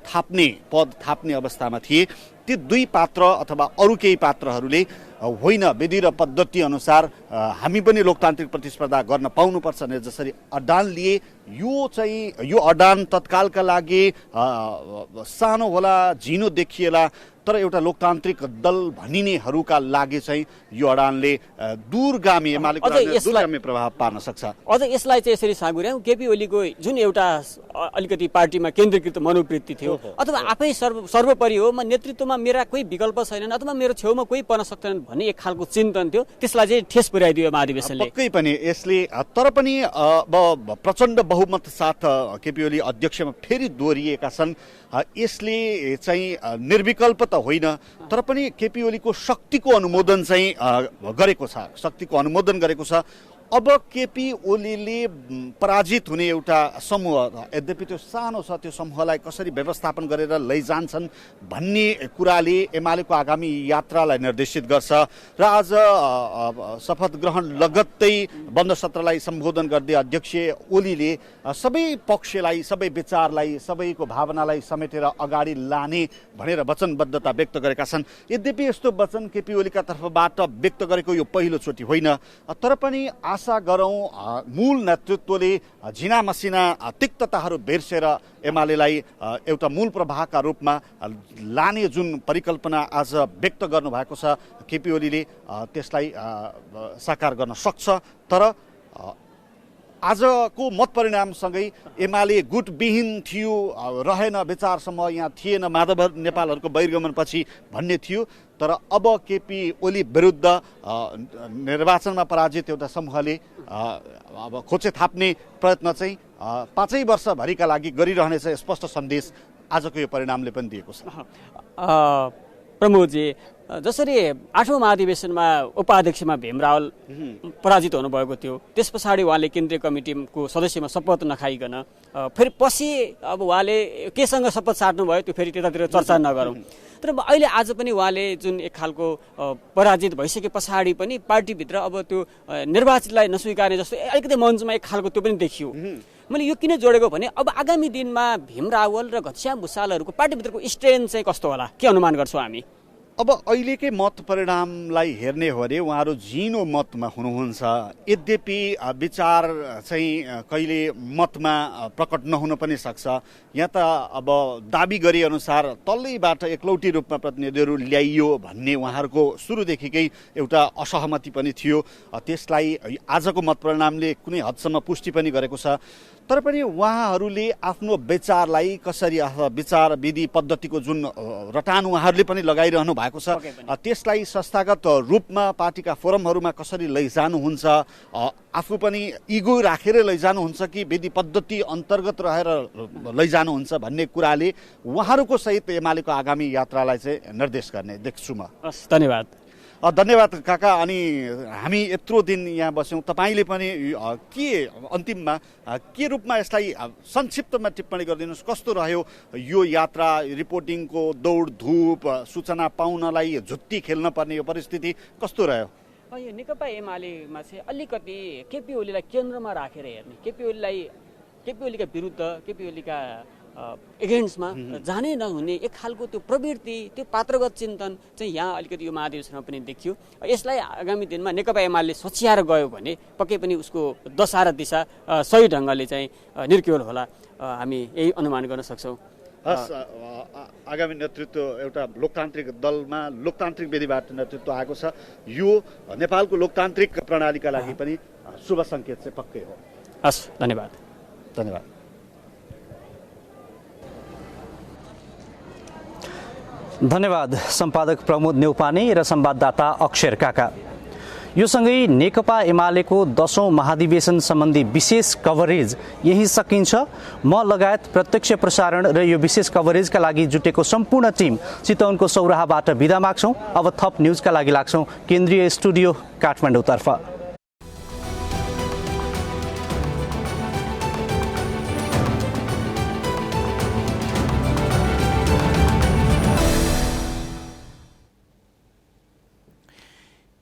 पद थाप्ने अवस्थामा थिए, ती 2 पात्र अथवा अरू केही पात्रहरूले होइन, विधि र पद्धति अनुसार हामी पनि लोकतान्त्रिक प्रतिस्पर्धा गर्न पाउनुपर्छ भनेर जसरी अडान लिए, यो अडान तत्कालका लागि सानो होला, झिनो देखिएला, तर एउटा लोकतान्त्रिक दल भनिनेहरूका लागि चाहिँ यो अडानले दूरगामी एमालेको दूरगामी प्रभाव पार्न सक्छ। अझ यसलाई चाहिँ यसरी साँगुर्याउँ, केपी ओलीको जुन एउटा अलिकति पार्टीमा केन्द्रीकृत मनोवृत्ति थियो अथवा आफै सर्वोपरि हो, म नेतृत्वमा मेरा कोही विकल्प छैनन् अथवा मेरो छेउमा कोही पर्न सक्दैनन् भन्ने एक खालको चिन्तन थियो, त्यसलाई चाहिँ ठेस पुर्याइदियो महाधिवेशनले। पक्कै पनि यसले, तर पनि अब प्रचण्ड बहुमत साथ केपी ओली अध्यक्षमा फेरि दोहोरिएका छन्। यसले चाहिँ निर्विकल्प त होइन, तर पनि केपी ओलीको शक्तिको अनुमोदन चाहिँ गरेको छ, अब केपी ओलीले पराजित हुने एउटा समूह, यद्यपि त्यो सानो छ, त्यो समूहलाई कसरी व्यवस्थापन गरेर लैजान्छन् भन्ने कुराले एमालेको आगामी यात्रालाई निर्देशित गर्छ। र आज शपथ ग्रहण लगत्तै बन्द सत्रलाई सम्बोधन गर्दै अध्यक्ष ओलीले सबै पक्षलाई, सबै विचारलाई, सबैको भावनालाई समेटेर अगाडि लाने भनेर वचनबद्धता व्यक्त गरेका छन्। यद्यपि यस्तो वचन केपी ओलीका तर्फबाट व्यक्त गरेको यो पहिलोचोटि होइन, तर पनि आशा गरौँ मूल नेतृत्वले झिना मसिना तिक्तताहरू बिर्सेर एमालेलाई एउटा मूल प्रवाहका रूपमा लाने जुन परिकल्पना आज व्यक्त गर्नुभएको छ केपी ओलीले, त्यसलाई साकार गर्न सक्छ। तर आजको मत परिणामसँगै एमाले गुटविहीन थियो, रहेन, विचारसम्म यहाँ थिएन, माधव नेपालहरूको बहिर्गमनपछि भन्ने थियो। तर अब केपी ओली विरुद्ध निर्वाचनमा पराजित एउटा समूहले अब खोचे थाप्ने प्रयत्न चाहिँ 5 वर्षभरिका लागि गरिरहनेछ, स्पष्ट सन्देश आजको यो परिणामले पनि दिएको छ। प्रमोदजी, जसरी 8औं महाधिवेशनमा उपाध्यक्षमा भीम रावल पराजित हुनुभएको थियो, त्यस पछाडि उहाँले केन्द्रीय कमिटीको सदस्यमा शपथ नखाइकन फेरि पछि अब उहाँले केसँग शपथ साट्नुभयो त्यो फेरि त्यतातिर चर्चा नगरौँ। तर अहिले आज पनि उहाँले जुन एक खालको पराजित भइसके पछाडि पनि पार्टीभित्र अब त्यो निर्वाचितलाई नस्वीकार्ने जस्तो अलिकति मञ्चमा एक खालको त्यो पनि देखियो। मैले यो किन जोडेको भने अब आगामी दिनमा भीम रावल र घनश्याम भुसालहरूको पार्टीभित्रको स्ट्रेन्थ चाहिँ कस्तो होला, के अनुमान गर्छौँ हामी? अब अहिलेकै मत परिणामलाई हेर्ने हो भने उहाँहरू झिनो मतमा हुनुहुन्छ। यद्यपि विचार चाहिँ कहिले मतमा प्रकट नहुन पनि सक्छ। यहाँ त अब दाबी गरे अनुसार तल्लैबाट एकलौटी रूपमा प्रतिनिधिहरू ल्याइयो भन्ने उहाँहरूको सुरुदेखिकै एउटा असहमति पनि थियो। त्यसलाई आजको मत परिणामले कुनै हदसम्म पुष्टि पनि गरेको छ। तर पनि उहाँहरूले आफ्नो विचारलाई कसरी, विचार विधि पद्धतिको जुन रटान उहाँहरूले पनि लगाइरहनु भएको छ, त्यसलाई संस्थागत रूपमा पार्टीका फोरमहरूमा कसरी लैजानुहुन्छ, आफू पनि इगो राखेर लैजानुहुन्छ कि विधि पद्धति अन्तर्गत रहेर लैजानुहुन्छ भन्ने कुराले उहाँहरूको सहित एमालेको आगामी यात्रालाई चाहिँ निर्देश गर्ने देख्छु म। हस्, धन्यवाद। धन्यवाद काका। अनि हामी यत्रो दिन यहाँ बस्यौँ, तपाईँले पनि के अन्तिममा के रूपमा यसलाई संक्षिप्तमा टिप्पणी गरिदिनुहोस्, कस्तो रह्यो यो यात्रा? रिपोर्टिङको दौडधुप, सूचना पाउनलाई झुत्ती खेल्न पर्ने यो परिस्थिति कस्तो रह्यो? यो नेकपा एमालेमा चाहिँ अलिकति केपी ओलीलाई केन्द्रमा राखेर हेर्ने, केपी ओलीका विरुद्ध, केपी ओलीका एगेन्स्टमा जानै नहुने एक खालको त्यो प्रवृत्ति, त्यो पात्रगत चिन्तन चाहिँ यहाँ अलिकति यो महाधिवेशनमा पनि देखियो। यसलाई आगामी दिनमा नेकपा एमाले सच्याएर गयो भने पक्कै पनि उसको दशा र दिशा सही ढङ्गले चाहिँ निर्क्योल होला, हामी यही अनुमान गर्न सक्छौँ। हस्, आगामी नेतृत्व एउटा लोकतान्त्रिक दलमा लोकतान्त्रिक विधिबाट नेतृत्व आएको छ, यो नेपालको लोकतान्त्रिक प्रणालीका लागि पनि शुभ सङ्केत चाहिँ पक्कै हो। हस्, धन्यवाद। धन्यवाद। धन्यवाद सम्पादक प्रमोद न्यौपाने र संवाददाता अक्षर काका। यो सँगै नेकपा एमालेको 10औं महाधिवेशन सम्बन्धी विशेष कभरेज यही सकिन्छ। म लगायत प्रत्यक्ष प्रसारण र यो विशेष कभरेजका लागि जुटेको सम्पूर्ण टिम चितवनको सौराहाबाट बिदा माग्छौँ। अब थप न्युजका लागि लाग्छौँ केन्द्रीय स्टुडियो काठमाडौँतर्फ।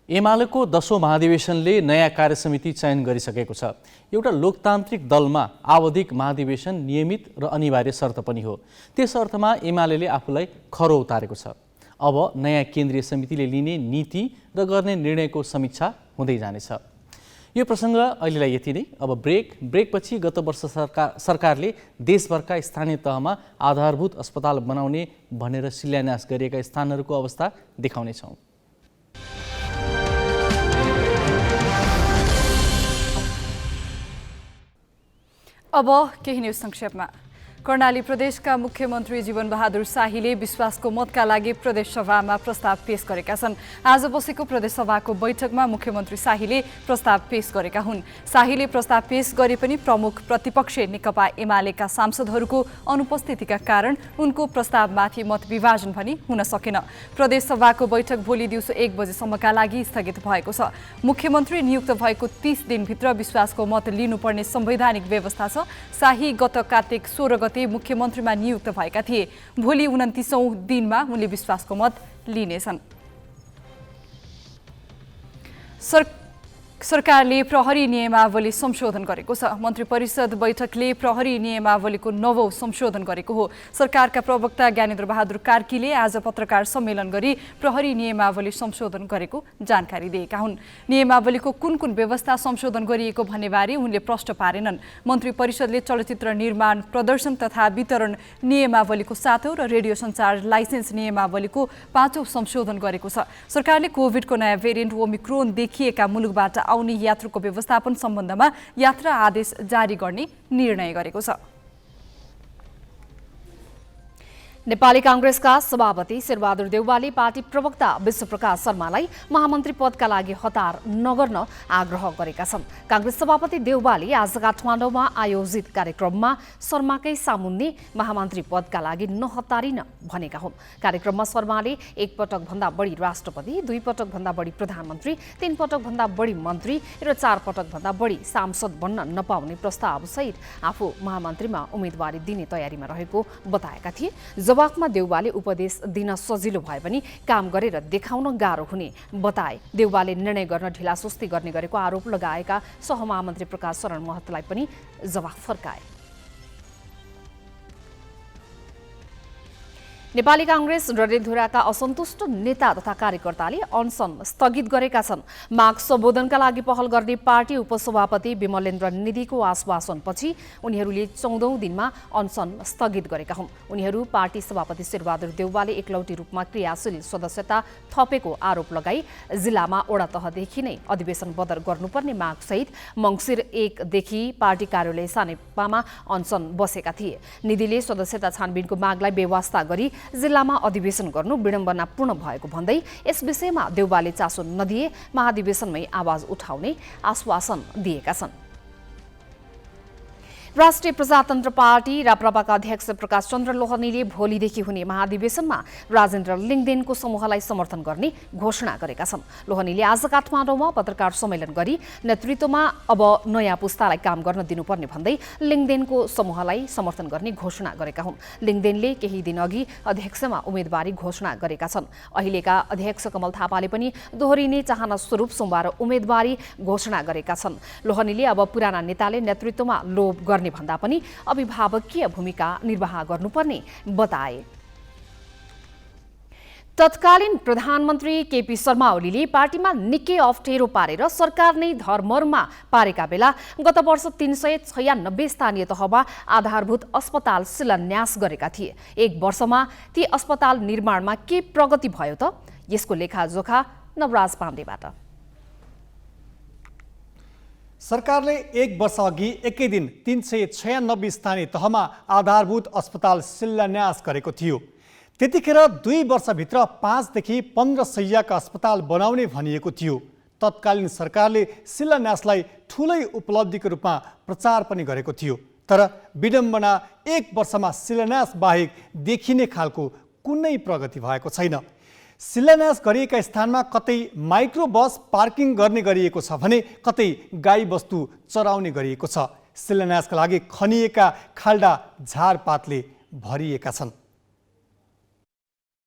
एमालेको 10औं महाधिवेशनले नयाँ कार्यसमिति चयन गरिसकेको छ। एउटा लोकतान्त्रिक दलमा आवधिक महाधिवेशन नियमित र अनिवार्य शर्त पनि हो। त्यस अर्थमा एमालेले आफूलाई खरो उतारेको छ। अब नयाँ केन्द्रीय समितिले लिने नीति र गर्ने निर्णयको समीक्षा हुँदै जानेछ। यो प्रसङ्ग अहिलेलाई यति नै। अब ब्रेकपछि गत वर्ष सरकारले देशभरका स्थानीय तहमा आधारभूत अस्पताल बनाउने भनेर शिलान्यास गरिएका स्थानहरूको अवस्था देखाउनेछौँ। अब केही न्युज संक्षेपमा। कर्णाली प्रदेशका मुख्यमन्त्री जीवनबहादुर शाहीले विश्वासको मतका लागि प्रदेश सभामा प्रस्ताव पेश गरेका छन्। आज बसेको प्रदेश सभाको बैठकमा मुख्यमन्त्री शाहीले प्रस्ताव पेश गरेका हुन्। शाहीले प्रस्ताव पेश गरे पनि प्रमुख प्रतिपक्ष नेकपा एमालेका सांसदहरूको अनुपस्थितिका कारण उनको प्रस्तावमाथि मत विभाजन पनि हुन सकेन। प्रदेश सभाको बैठक भोलि दिउँसो 1 बजेसम्मका लागि स्थगित भएको छ। मुख्यमन्त्री नियुक्त भएको 30 दिनभित्र विश्वासको मत लिनुपर्ने संवैधानिक व्यवस्था छ। शाही गत कार्तिक 16 गते मुख्यमन्त्रीमा नियुक्त भएका थिए। भोलि 29औं दिनमा उनले विश्वासको मत लिनेछन्। सरकारले प्रहरी नियमावली संशोधन गरेको छ। मन्त्री परिषद बैठकले प्रहरी नियमावलीको 9औं संशोधन गरेको हो। सरकारका प्रवक्ता ज्ञानेन्द्र बहादुर कार्कीले आज पत्रकार सम्मेलन गरी प्रहरी नियमावली संशोधन गरेको जानकारी दिएका हुन्। नियमावलीको कुन व्यवस्था संशोधन गरिएको भन्नेबारे उनले प्रश्न पारेनन्। मन्त्री परिषदले चलचित्र निर्माण, प्रदर्शन तथा वितरण नियमावलीको 7औं र रेडियो सञ्चार लाइसेन्स नियमावलीको 5औं संशोधन गरेको छ। सरकारले कोभिडको नयाँ भेरिएन्ट ओमिक्रोन देखिएका मुलुकबाट आउने यात्रुको व्यवस्थापन सम्बन्धमा यात्रा आदेश जारी गर्ने निर्णय गरेको छ। नेपाली कांग्रेसका सभापति शेरबहादुर देउवाले पार्टी प्रवक्ता विश्वप्रकाश शर्मालाई महामन्त्री पदका लागि हतार नगर्न आग्रह गरेका छन्। कांग्रेस सभापति देउवाले आज काठमाडौँमा आयोजित कार्यक्रममा शर्माकै सामुन्ने महामन्त्री पदका लागि नहतारिन भनेका हुन्। कार्यक्रममा शर्माले 1 पटकभन्दा बढी राष्ट्रपति, 2 पटकभन्दा बढी प्रधानमन्त्री, 3 पटकभन्दा बढी मन्त्री र 4 पटकभन्दा बढी सांसद बन्न नपाउने प्रस्तावसहित आफू महामन्त्रीमा उम्मेदवारी दिने तयारीमा रहेको बताएका थिए। जवाफमा देउवाले उपदेश दिन सजिलो भए पनि काम गरेर देखाउन गाह्रो हुने बताए। देउवाले निर्णय गर्न ढिलासुस्ती गर्ने गरेको आरोप लगाएका सहमहामन्त्री प्रकाश शरण महतलाई पनि जवाफ फर्काए। नेपाली कांग्रेस डडेलधुराका असन्तुष्ट नेता तथा कार्यकर्ताले अनसन स्थगित गरेका छन्। माग सम्बोधनका लागि पहल गर्ने पार्टी उपसभापति विमलेन्द्र निधिको आश्वासनपछि उनीहरूले 14औं दिनमा अनसन स्थगित गरेका हुन्। उनीहरू पार्टी सभापति शेरबहादुर देउवाले एकलौटी रूपमा क्रियाशील सदस्यता थपेको आरोप लगाई जिल्लामा ओडा तहदेखि नै अधिवेशन बदर गर्नुपर्ने मागसहित मङ्सिर 1 देखि पार्टी कार्यालय सानेपामा अनसन बसेका थिए। निधिले सदस्यता छानबिनको मागलाई बेवास्ता गरी जिल्लामा अधिवेशन गर्नु विडम्बनापूर्ण भएको भन्दै यस विषयमा देउवाले चासो नदिए महाधिवेशनमै आवाज उठाउने आश्वासन दिएका छन्। राष्ट्रिय प्रजातन्त्र पार्टी राप्रपाका अध्यक्ष प्रकाश चन्द्र लोहनीले भोलिदेखि हुने महाधिवेशनमा राजेन्द्र लिङदेनको समूहलाई समर्थन गर्ने घोषणा गरेका छन्। लोहनीले आज काठमाडौँमा पत्रकार सम्मेलन गरी नेतृत्वमा अब नयाँ पुस्तालाई काम गर्न दिनुपर्ने भन्दै लिङदेनको समूहलाई समर्थन गर्ने घोषणा गरेका हुन्। लिङदेनले केही दिन अघि अध्यक्षमा उम्मेदवारी घोषणा गरेका छन्। अहिलेका अध्यक्ष कमल थापाले पनि दोहोरिने चाहना स्वरूप सोमबार उम्मेदवारी घोषणा गरेका छन्। लोहनीले अब पुराना नेताले नेतृत्वमा लोभ गर्ने भन्दा पनि अभिभावकीय भूमिका निर्वाह गर्नुपर्ने बताए। तत्कालीन प्रधानमन्त्री केपी शर्मा ओलीले पार्टीमा निकै अप्ठ्यारो पारेर सरकार नै धर्मरमा पारेका बेला गत वर्ष 396 स्थानीय तहमा आधारभूत अस्पताल शिलान्यास गरेका थिए। 1 वर्षमा ती अस्पताल निर्माणमा के प्रगति भयो त? यसको लेखाजोखा नवराज पाण्डेबाट। सरकारले 1 वर्ष अघि एकै दिन 396 स्थानीय तहमा आधारभूत अस्पताल शिलान्यास गरेको थियो। त्यतिखेर 2 वर्षभित्र 5 देखि 15 शय्याका अस्पताल बनाउने भनिएको थियो। तत्कालीन सरकारले शिलान्यासलाई ठूलै उपलब्धिको रूपमा प्रचार पनि गरेको थियो। तर विडम्बना 1 वर्षमा शिलान्यास बाहेक देखिने खालको कुनै प्रगति भएको छैन। शिलान्यास गरिएका स्थानमा कतै माइक्रो बस पार्किङ गर्ने गरिएको छ भने कतै गाई बस्तु चराउने गरिएको छ। शिलान्यासका लागि खनिएका खाल्डा झारपातले भरिएका छन्।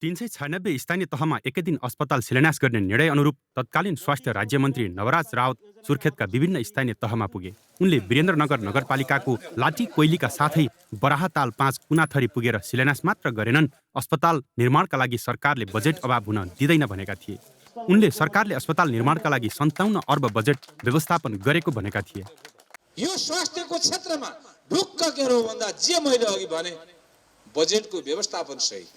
396 स्थानीय तहमा एकै दिन अस्पताल शिलान्यास गर्ने निर्णय अनुरूप तत्कालीन स्वास्थ्य राज्यमन्त्री नवराज राउत सुर्खेतका विभिन्न स्थानीय तहमा पुगे। उनले वीरेन्द्रनगर नगरपालिकाको लाठी कोइलीका साथै बराहताल 5 कुनाथरी पुगेर शिलान्यास मात्र गरेनन्, अस्पताल निर्माणका लागि सरकारले बजेट अभाव हुन दिँदैन भनेका थिए। उनले सरकारले अस्पताल निर्माणका लागि 57 अर्ब बजेट व्यवस्थापन गरेको भनेका थिए। यो स्वास्थ्यको क्षेत्रमा ढुक्क के हो भन्दा जे मैले अघि भने बजेटको व्यवस्थापन सहित,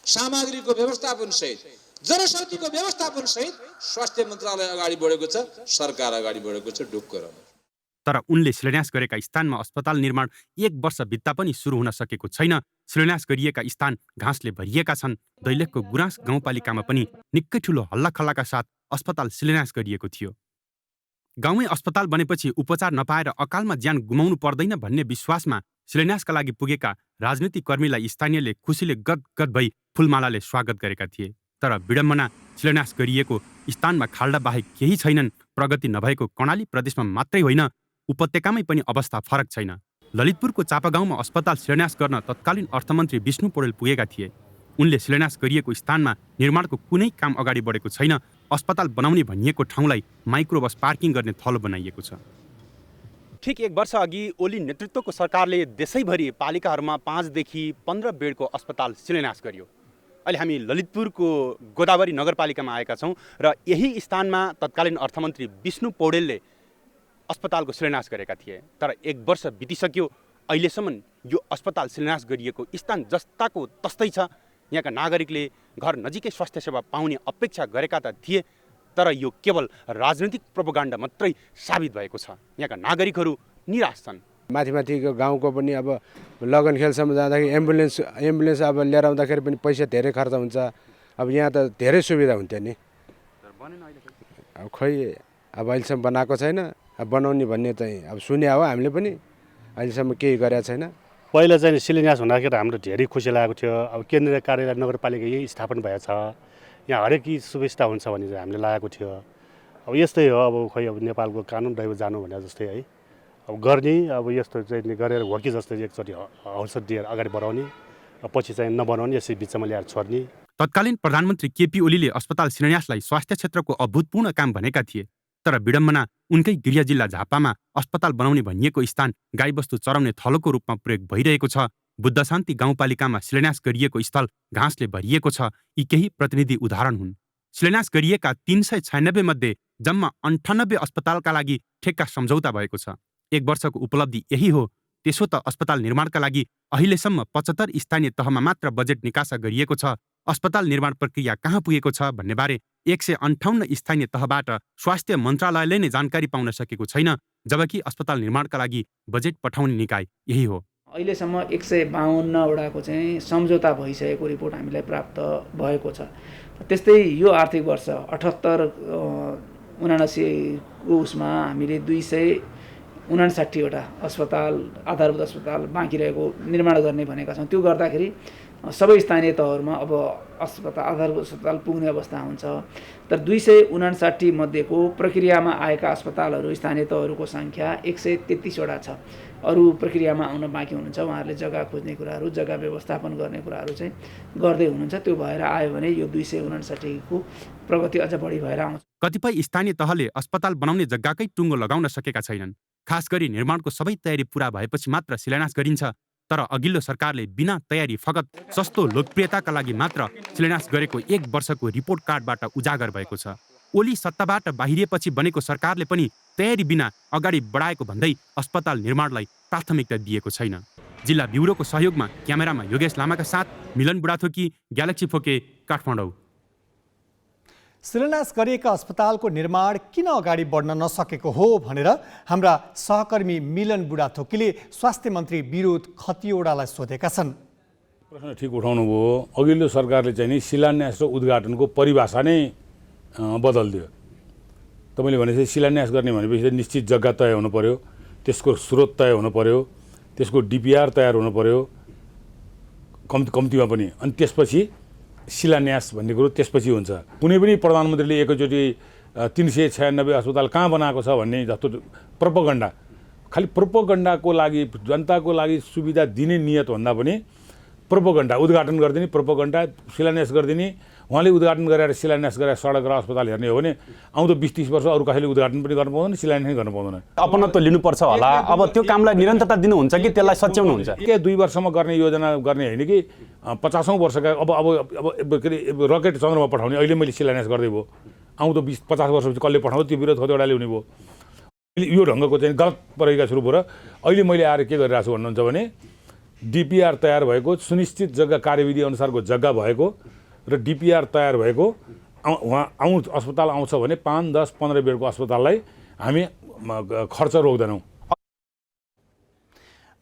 सामग्रीको व्यवस्थापन सहित, जनशक्तिको व्यवस्थापन सहित स्वास्थ्य मन्त्रालय अगाडि बढेको छ, सरकार अगाडि बढेको छ। ढुक्क रहनु। तर उनले शिलान्यास गरेका स्थानमा अस्पताल निर्माण 1 वर्ष बित्दा पनि सुरु हुन सकेको छैन। शिलान्यास गरिएका स्थान घाँसले भरिएका छन्। दैलेखको गुराँस गाउँपालिकामा पनि निकै ठुलो हल्लाखल्लाका साथ अस्पताल शिलान्यास गरिएको थियो। गाउँमै अस्पताल बनेपछि उपचार नपाएर अकालमा ज्यान गुमाउनु पर्दैन भन्ने विश्वासमा शिलान्यासका लागि पुगेका राजनीतिक कर्मीलाई स्थानीयले खुसीले गदगद भई फुलमालाले स्वागत गरेका थिए। तर विडम्बना, शिलान्यास गरिएको स्थानमा खाल्डा बाहेक केही छैनन्। प्रगति नभएको कर्णाली प्रदेशमा मात्रै होइन, उपत्यकामै पनि अवस्था फरक छैन। ललितपुरको चापागाउँमा अस्पताल शिलान्यास गर्न तत्कालीन अर्थमन्त्री विष्णु पौडेल पुगेका थिए। उनले शिलान्यास गरिएको स्थानमा निर्माणको कुनै काम अगाडि बढेको छैन। अस्पताल बनाउने भनिएको ठाउँलाई माइक्रोबस पार्किङ गर्ने थलो बनाइएको छ। ठिक 1 वर्ष अघि ओली नेतृत्वको सरकारले देशैभरि पालिकाहरूमा 5 देखि 15 बेडको अस्पताल शिलान्यास गर्यो। अहिले हामी ललितपुरको गोदावरी नगरपालिकामा आएका छौँ र यही स्थानमा तत्कालीन अर्थमन्त्री विष्णु पौडेलले अस्पतालको शिलान्यास गरेका थिए। तर 1 वर्ष बितिसक्यो, अहिलेसम्म यो अस्पताल शिलान्यास गरिएको स्थान जस्ताको तस्तै छ। यहाँका नागरिकले घर नजिकै स्वास्थ्य सेवा पाउने अपेक्षा गरेका त थिए, तर यो केवल राजनीतिक प्रोपोगन्डा मात्रै साबित भएको छ। यहाँका नागरिकहरू निराश छन्। माथिको गाउँको पनि अब लगनखेलसम्म जाँदाखेरि एम्बुलेन्स अब लिएर आउँदाखेरि पनि पैसा धेरै खर्च हुन्छ। अब यहाँ त धेरै सुविधा हुन्थ्यो नि। अब खै अब अहिलेसम्म बनाएको छैन। अब बनाउने भन्ने चाहिँ अब सुने हो, हामीले पनि अहिलेसम्म केही गरेका छैन। पहिला चाहिँ शिलान्यास हुँदाखेरि हाम्रो धेरै खुसी लागेको थियो। अब केन्द्रीय कार्यालय नगरपालिका यही स्थापना भएको छ, यहाँ हरेक सुविस्ता हुन्छ भन्ने चाहिँ हामीले लागेको थियो। अब यस्तै हो, अब खै अब नेपालको कानुन दैव जानु भने जस्तै है, अब गर्ने अब यस्तो चाहिँ गरेर हो कि जस्तै एकचोटि हौसला दिएर अगाडि बढाउने, पछि चाहिँ नबनाउने, यसै बिचमा ल्याएर छोड्ने। तत्कालीन प्रधानमन्त्री केपी ओलीले अस्पताल शिलान्यासलाई स्वास्थ्य क्षेत्रको अभूतपूर्ण काम भनेका थिए। तर विडम्बना, उनकै गृह जिल्ला झापामा अस्पताल बनाउने भनिएको स्थान गाईबस्तु चराउने थलोको रूपमा प्रयोग भइरहेको छ। बुद्ध शान्ति गाउँपालिकामा शिलान्यास गरिएको स्थल घाँसले भरिएको छ। यी केही प्रतिनिधि उदाहरण हुन्। शिलान्यास गरिएका 396 मध्ये जम्मा 98 अस्पतालका लागि ठेक्का सम्झौता भएको छ। 1 वर्षको उपलब्धि यही हो। त्यसो त अस्पताल निर्माणका लागि अहिलेसम्म 75 स्थानीय तहमा मात्र बजेट निकासा गरिएको छ। अस्पताल निर्माण प्रक्रिया कहाँ पुगेको छ भन्नेबारे 158 स्थानीय तहबाट स्वास्थ्य मन्त्रालयले नै जानकारी पाउन सकेको छैन, जबकि अस्पताल निर्माणका लागि बजेट पठाउने निकाय यही हो। अहिलेसम्म 152 वटाको चाहिँ सम्झौता भइसकेको रिपोर्ट हामीलाई प्राप्त भएको छ। त्यस्तै यो आर्थिक वर्ष 78-79 को उसमा हामीले 259 वटा अस्पताल, आधारभूत अस्पताल बाँकी रहेको निर्माण गर्ने भनेका छौँ। त्यो गर्दाखेरि सबै स्थानीय तहहरूमा अब अस्पताल, आधारभूत अस्पताल पुग्ने अवस्था हुन्छ। तर 259 मध्येको प्रक्रियामा आएका अस्पतालहरू स्थानीय तहहरूको सङ्ख्या 133 वटा छ। अरू प्रक्रियामा आउन बाँकी हुनुहुन्छ। उहाँहरूले जग्गा खोज्ने कुराहरू, जग्गा व्यवस्थापन गर्ने कुराहरू चाहिँ गर्दै हुनुहुन्छ। त्यो भएर आयो भने यो 259 को प्रगति अझ बढी भएर आउँछ। कतिपय स्थानीय तहले अस्पताल बनाउने जग्गाकै टुङ्गो लगाउन सकेका छैनन्। खास गरी निर्माणको सबै तयारी पूरा भएपछि मात्र शिलान्यास गरिन्छ। तर अघिल्लो सरकारले बिना तयारी फगत सस्तो लोकप्रियताका लागि मात्र शिलान्यास गरेको 1 वर्षको रिपोर्ट कार्डबाट उजागर भएको छ। ओली सत्ताबाट बाहिरिएपछि बनेको सरकारले पनि तयारी बिना अगाडि बढाएको भन्दै अस्पताल निर्माणलाई प्राथमिकता दिएको छैन। जिल्ला ब्युरोको सहयोगमा क्यामेरामा योगेश लामाका साथ मिलन बुढाथोकी, ग्यालेक्सी फोके, काठमाडौँ। शिलान्यास गरिएका अस्पतालको निर्माण किन अगाडि बढ्न नसकेको हो भनेर हाम्रा सहकर्मी मिलन बुढाथोकीले स्वास्थ्य मन्त्री विरोध खतिवडालाई सोधेका छन्। प्रश्न ठिक उठाउनु भयो। अघिल्लो सरकारले चाहिँ नि शिलान्यास र उद्घाटनको परिभाषा नै बदलिदियो। तपाईँले भनेपछि शिलान्यास गर्ने भनेपछि निश्चित जग्गा तय हुनु पर्यो, त्यसको स्रोत तय हुनु पर्यो, त्यसको डिपिआर तयार हुनु पर्यो कम्तीमा पनि, अनि त्यसपछि शिलान्यास भन्ने कुरो त्यसपछि हुन्छ। कुनै पनि प्रधानमन्त्रीले एकैचोटि 396 अस्पताल कहाँ बनाएको छ भन्ने जस्तो प्रोपोगन्डा, खालि प्रोपोगन्डाको लागि, जनताको लागि सुविधा दिने नियत भन्दा पनि प्रोपोगन्डा, उद्घाटन गरिदिने प्रोपोगन्डा, शिलान्यास गरिदिने। उहाँले उद्घाटन गरेर शिलान्यास गरेर सडक र अस्पताल हेर्ने हो भने आउँदो 20-30 वर्ष अरू कसैले उद्घाटन पनि गर्न पाउँदैन, शिलान्यास पनि गर्न पाउँदैन। अपनत्व लिनुपर्छ होला। अब त्यो कामलाई निरन्तरता दिनुहुन्छ कि त्यसलाई सच्याउनुहुन्छ? के 2 वर्षमा गर्ने योजना गर्ने होइन कि 50औं वर्षका अब के अरे रकेट चन्द्रमा पठाउने अहिले मैले शिलान्यास गर्दै भयो, आउँदो 20-50 वर्षपछि कसले पठाउँछ त्यो विरोध कतिवटाले हुने भयो। यो ढङ्गको चाहिँ गलत प्रक्रिया सुरु भयो र अहिले मैले आएर के गरिरहेको छु भन्नुहुन्छ भने डिपिआर तयार भएको, सुनिश्चित जग्गा कार्यविधि अनुसारको जग्गा भएको र डिपिआर तयार भएको अस्पताल आउँछ भने 5, 10, 15 बेडको अस्पताललाई हामी खर्च रोक्दैनौँ।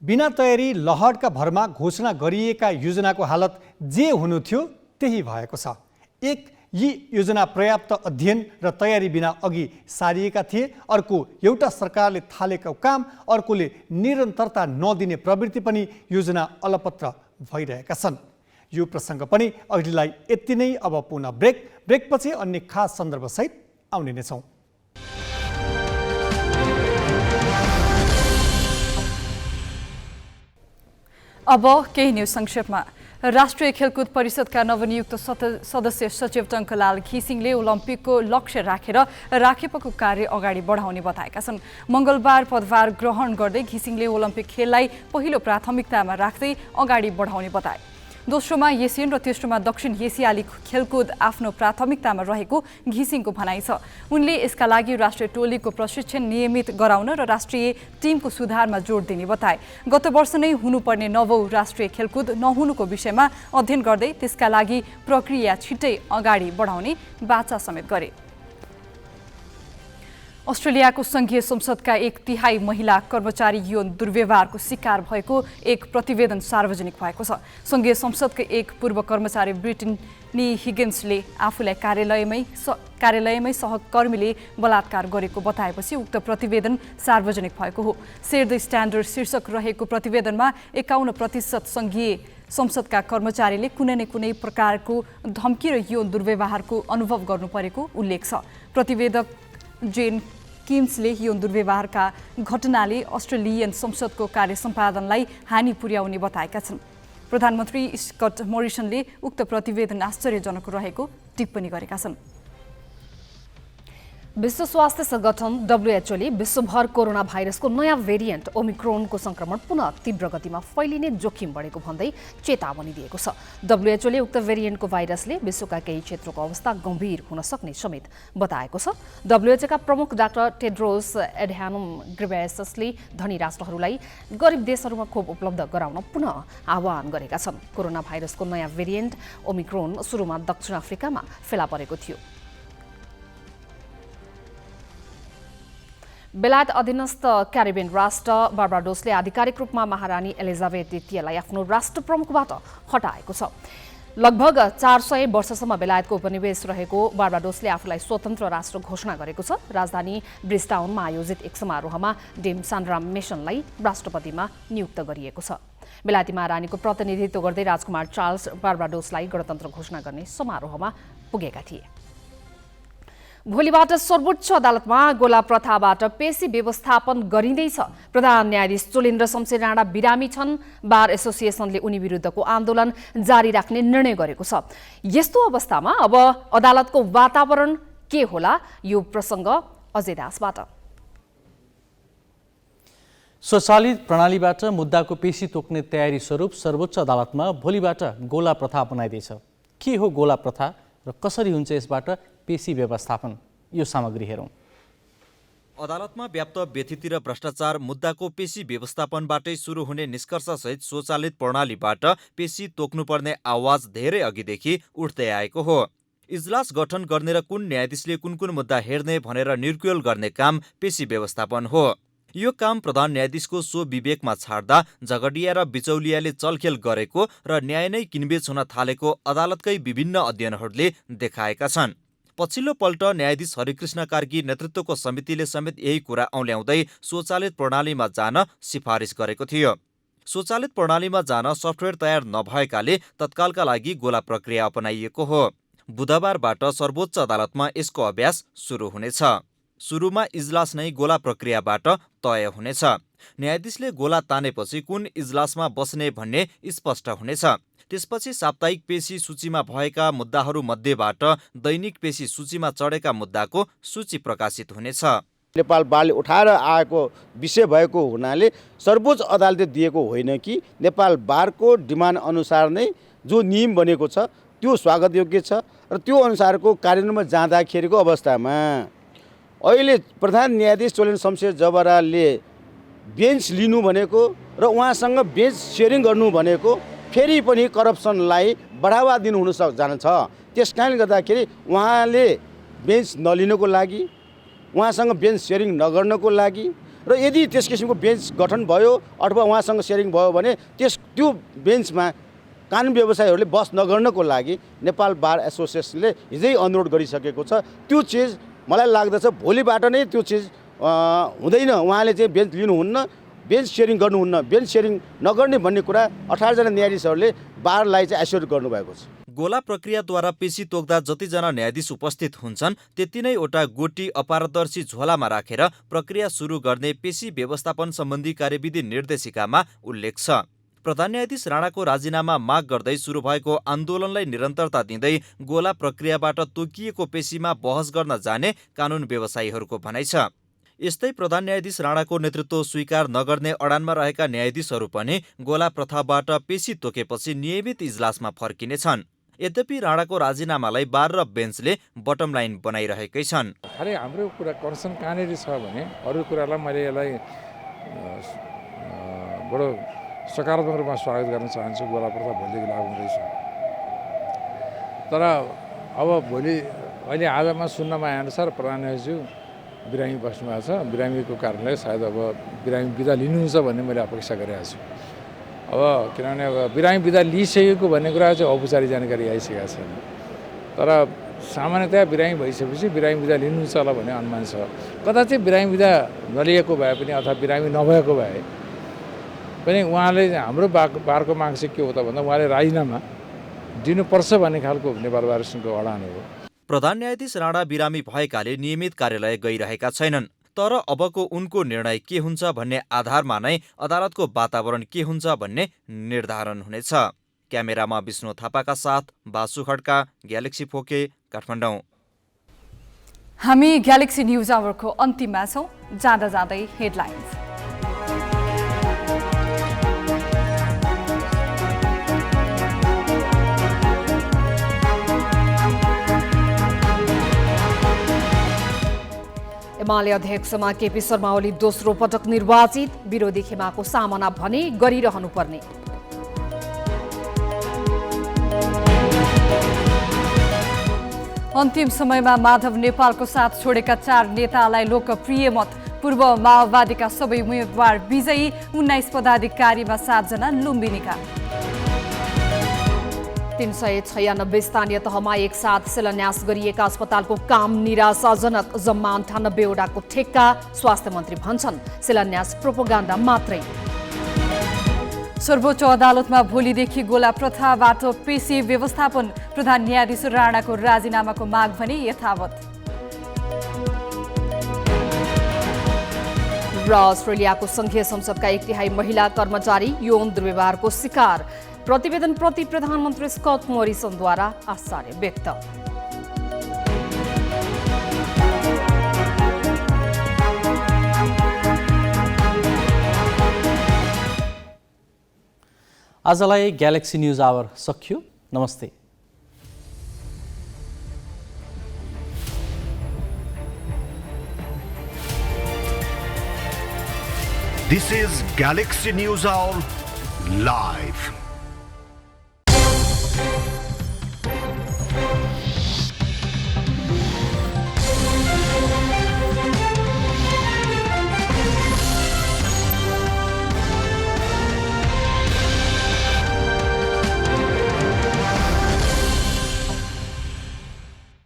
बिना तयारी लहरका भरमा घोषणा गरिएका योजनाको हालत जे हुनु थियो त्यही भएको छ। एक, यी योजना पर्याप्त अध्ययन र तयारी बिना अघि सारिएका थिए। अर्को, एउटा सरकारले थालेको काम अर्कोले निरन्तरता नदिने प्रवृत्ति पनि योजना अलपत्र भइरहेका छन्। यो प्रसङ्ग पनि अहिलेलाई यति नै। अब पुनः ब्रेकपछि अन्य खास सन्दर्भसहित आउने नै छौँ। अब केही न्युज संक्षेपमा। राष्ट्रिय खेलकुद परिषदका नवनियुक्त सदस्य सचिव टङ्कलाल घिसिङले ओलम्पिकको लक्ष्य राखेर राखेपको कार्य अगाडि बढाउने बताएका छन्। मङ्गलबार पदभार ग्रहण गर्दै घिसिङले ओलम्पिक खेललाई पहिलो प्राथमिकतामा राख्दै अगाडि बढाउने बताए। दोस्रोमा एसियन र तेस्रोमा दक्षिण एसियाली खेलकुद आफ्नो प्राथमिकतामा रहेको घिसिङको भनाइ छ। उनले यसका लागि राष्ट्रिय टोलीको प्रशिक्षण नियमित गराउन र राष्ट्रिय टिमको सुधारमा जोड दिने बताए। गत वर्ष नै हुनुपर्ने नवौं राष्ट्रिय खेलकुद नहुनुको विषयमा अध्ययन गर्दै त्यसका लागि प्रक्रिया छिट्टै अगाडि बढाउने बाचा समेत गरे। अस्ट्रेलियाको संघीय संसदका 1/3 महिला कर्मचारी यौन दुर्व्यवहारको शिकार भएको एक प्रतिवेदन सार्वजनिक भएको छ। संघीय संसदका एक पूर्व कर्मचारी ब्रिटनी हिगिन्सले आफूलाई कार्यालयमै सहकर्मीले बलात्कार गरेको बताएपछि उक्त प्रतिवेदन सार्वजनिक भएको हो। सेयर द स्ट्यान्डर्ड शीर्षक रहेको प्रतिवेदनमा 51% संघीय संसदका कर्मचारीले कुनै न कुनै प्रकारको धम्की र यौन दुर्व्यवहारको अनुभव गर्नुपरेको उल्लेख छ। प्रतिवेदक जेन किम्सले यौन दुर्व्यवहारका घटनाले अस्ट्रेलियन संसदको कार्य सम्पादनलाई हानि पुर्याउने बताएका छन्। प्रधानमन्त्री स्कट मोरिसनले उक्त प्रतिवेदन आश्चर्यजनक रहेको टिप्पणी गरेका छन्। विश्व स्वास्थ्य संगठन WHOले विश्वभर कोरोना भाइरसको नयाँ भेरिएन्ट ओमिक्रोनको संक्रमण पुनः तीव्र गतिमा फैलिने जोखिम बढेको भन्दै चेतावनी दिएको छ। WHOले उक्त भेरिएन्टको भाइरसले विश्वका केही क्षेत्रको अवस्था गम्भीर हुन सक्ने समेत बताएको छ। WHOका प्रमुख डाक्टर टेड्रोस एडहानोम घेब्रेयेससले धनी राष्ट्रहरूलाई गरिब देशहरूमा खोप उपलब्ध गराउन पुनः आह्वान गरेका छन्। कोरोना भाइरसको नयाँ भेरिएन्ट ओमिक्रोन सुरुमा दक्षिण अफ्रिकामा फेला परेको थियो। बेलायत अधीनस्थ क्यारिबियन राष्ट्र बार्बाडोसले आधिकारिक रूपमा महारानी एलिजाबेथ द्वितीयलाई आफ्नो राष्ट्र प्रमुखबाट हटाएको छ। लगभग 400 वर्षसम्म बेलायतको उपनिवेश रहेको बार्बाडोसले आफूलाई स्वतन्त्र राष्ट्र घोषणा गरेको छ। राजधानी ब्रिजटाउनमा आयोजित एक समारोहमा डेम सान्ड्राम मेसनलाई राष्ट्रपतिमा नियुक्त गरिएको छ। बेलायती महारानीको प्रतिनिधित्व गर्दै राजकुमार चार्ल्स बार्बाडोसलाई गणतन्त्र घोषणा गर्ने समारोहमा पुगेका थिए। भोलिबाट सर्वोच्च अदालतमा गोला प्रथाबाट पेशी व्यवस्थापन गरिँदैछ। प्रधान न्यायाधीश चोलेन्द्र शमशेर राणा बिरामी छन्। बार एसोसिएसनले उनी विरुद्धको आन्दोलन जारी राख्ने निर्णय गरेको छ। यस्तो अवस्थामा अब अदालतको वातावरण के होला, यो प्रसङ्ग अजय दासबाट। स्वचालित प्रणालीबाट मुद्दाको पेशी तोक्ने तयारी स्वरूप सर्वोच्च अदालतमा भोलिबाट गोला प्रथा अपनाइँदैछ। के हो गोला प्रथा र कसरी हुन्छ यसबाट पेशी व्यवस्थापन, यो सामग्री हेरौँ। अदालतमा व्याप्त व्यथिति र भ्रष्टाचार मुद्दाको पेशी व्यवस्थापनबाटै सुरु हुने निष्कर्षसहित स्वचालित प्रणालीबाट पेशी तोक्नुपर्ने आवाज धेरै अघिदेखि उठ्दै आएको हो। इजलास गठन गर्ने र कुन न्यायाधीशले कुन मुद्दा हेर्ने भनेर निर्क्युल गर्ने काम पेशी व्यवस्थापन हो। यो काम प्रधान न्यायाधीशको स्वविवेकमा छाड्दा झगडिया र बिचौलियाले चलखेल गरेको र न्याय नै किनबेच हुन थालेको अदालतकै विभिन्न अध्ययनहरूले देखाएका छन्। पछिल्लो पल्ट न्यायाधीश हरिकृष्ण कार्की नेतृत्वको समितिले समेत यही कुरा औल्याउँदै स्वचालित प्रणालीमा जान सिफारिस गरेको थियो। स्वचालित प्रणालीमा जान सफ्टवेयर तयार नभएकाले तत्कालका लागि गोला प्रक्रिया अपनाइएको हो। बुधबारबाट सर्वोच्च अदालतमा यसको अभ्यास सुरु हुनेछ। सुरुमा इजलास नै गोला प्रक्रियाबाट तय हुनेछ। न्यायाधीशले गोला तानेपछि कुन इजलासमा बस्ने भन्ने स्पष्ट हुनेछ। त्यसपछि साप्ताहिक पेशी सूचीमा भएका मुद्दाहरू मध्येबाट दैनिक पेशी सूचीमा चढेका मुद्दाको सूची प्रकाशित हुनेछ। नेपाल बारले उठाएर आएको विषय भएको हुनाले सर्वोच्च अदालतले दिएको होइन कि नेपाल बारको डिमान्ड अनुसार नै जो नियम बनेको छ त्यो स्वागत योग्य छ र त्यो अनुसारको कार्यान्वयनमा जाँदाखेरिको अवस्थामा अहिले प्रधान न्यायाधीश चोलेन्द्र शमशेर जबराले बेन्च लिनु भनेको र उहाँसँग बेन्च सेयरिङ गर्नु भनेको फेरि पनि करप्सनलाई बढावा दिनु हुन जान्छ। त्यस कारणले गर्दाखेरि उहाँले बेन्च नलिनको लागि, उहाँसँग बेन्च सेयरिङ नगर्नको लागि र यदि त्यस किसिमको बेन्च गठन भयो अथवा उहाँसँग सेयरिङ भयो भने त्यो बेन्चमा कानुन व्यवसायीहरूले बस नगर्नको लागि नेपाल बार एसोसिएसनले हिजै अनुरोध गरिसकेको छ। त्यो चिज मलाई लाग्दछ भोलिबाट नै त्यो चिज हुँदैन। उहाँले चाहिँ बेन्च लिनुहुन्न, बेन्च सेयरिङ गर्नुहुन्न, बेन्च सेयरिङ नगर्ने भन्ने कुरा 18 जना न्यायाधीशहरूले बारलाई चाहिँ एस्योर गर्नुभएको छ। गोला प्रक्रियाद्वारा पेशी तोक्दा जतिजना न्यायाधीश उपस्थित हुन्छन् त्यति नै एउटा गोटी अपारदर्शी झोलामा राखेर प्रक्रिया सुरु गर्ने पेशी व्यवस्थापन सम्बन्धी कार्यविधि निर्देशिकामा उल्लेख छ। प्रधान न्यायाधीश राणाको राजीनामा माग गर्दै सुरु भएको आन्दोलनलाई निरन्तरता दिँदै गोला प्रक्रियाबाट तोकिएको पेशीमा बहस गर्न जाने कानुन व्यवसायीहरूको भनाइ छ। यस्तै प्रधान न्यायाधीश राणाको नेतृत्व स्वीकार नगर्ने अडानमा रहेका न्यायाधीशहरू पनि गोला प्रथाबाट पेशी तोकेपछि नियमित इजलासमा फर्किनेछन्। यद्यपि राणाको राजीनामालाई बार र बेन्चले बटम लाइन बनाइरहेकै छन्। खालि हाम्रो कुरा कन्सर्न कहाँनिर छ भने अरू कुरालाई मैले यसलाई बडो सकारात्मक रूपमा स्वागत गर्न चाहन्छु। गोला प्रथा भोलिदेखि लागू हुँदैछ, तर अब भोलि अहिले आजमा सुन्नमा आएअनुसार प्रधान न्यायाधीशज्यू बिरामी बस्नुभएको छ। बिरामीको कारणले सायद अब बिरामी बिदा लिनुहुन्छ भन्ने मैले अपेक्षा गरिरहेको छु। अब किनभने अब बिरामी बिदा लिइसकेको भन्ने कुरा चाहिँ औपचारिक जानकारी आइसकेको छैन, तर सामान्यतया बिरामी भइसकेपछि बिरामी बिदा लिनुहुन्छ होला भन्ने अनुमान छ। कदाचित बिरामी बिदा नलिएको भए पनि अथवा बिरामी नभएको भए पनि उहाँले हाम्रो बारको माग चाहिँ के हो त भन्दा उहाँले राजीनामा दिनुपर्छ भन्ने खालको नेपाल बार एसोसिएसनको अडान हो। प्रधान न्यायाधीश राणा बिरामी भएकाले नियमित कार्यालय गइरहेका छैनन्, तर अबको उनको निर्णय के हुन्छ भन्ने आधारमा नै अदालतको वातावरण के हुन्छ भन्ने निर्धारण हुनेछ। क्यामेरामा विष्णु थापाका साथ बासु खड्का, ग्यालेक्सी फोके, काठमाडौँ। हामी ग्यालेक्सी न्युज आवरको अन्तिममा छौँ। जाँदा जाँदै हेडलाइन्स। एमाले अध्यक्षमा केपी शर्मा ओली दोस्रो पटक निर्वाचित, विरोधी खेमाको सामना भने गरिरहनुपर्ने। अन्तिम समयमा माधव नेपालको साथ छोडेका 4 नेतालाई लोकप्रिय मत। पूर्व माओवादीका सबै उम्मेद्वार विजयी, 19 पदाधिकारीमा 7 जना लुम्बिनीका। 396 स्थानीय तहमा एकसाथ शिलान्यास गरिएका अस्पतालको काम निराशाजनक, जम्मा 98 वटाको ठेक्का। स्वास्थ्य मन्त्री भन्छन् शिलान्यास प्रोपोगन्डा मात्रै। सर्वोच्च अदालतमा भोलिदेखि गोला प्रथाबाट पेशी व्यवस्थापन, प्रधान न्यायाधीश राणाको राजीनामाको माग भने यथावत। र अस्ट्रेलियाको संघीय संसदका 1/3 महिला कर्मचारी यौन दुर्व्यवहारको शिकार। प्रतिवेदनप्रति प्रधानमन्त्री स्कट मोरिसनद्वारा आश्चर्य व्यक्त। आजलाई ग्यालेक्सी न्युज आवर सकियो। नमस्ते। This is Galaxy News Hour live.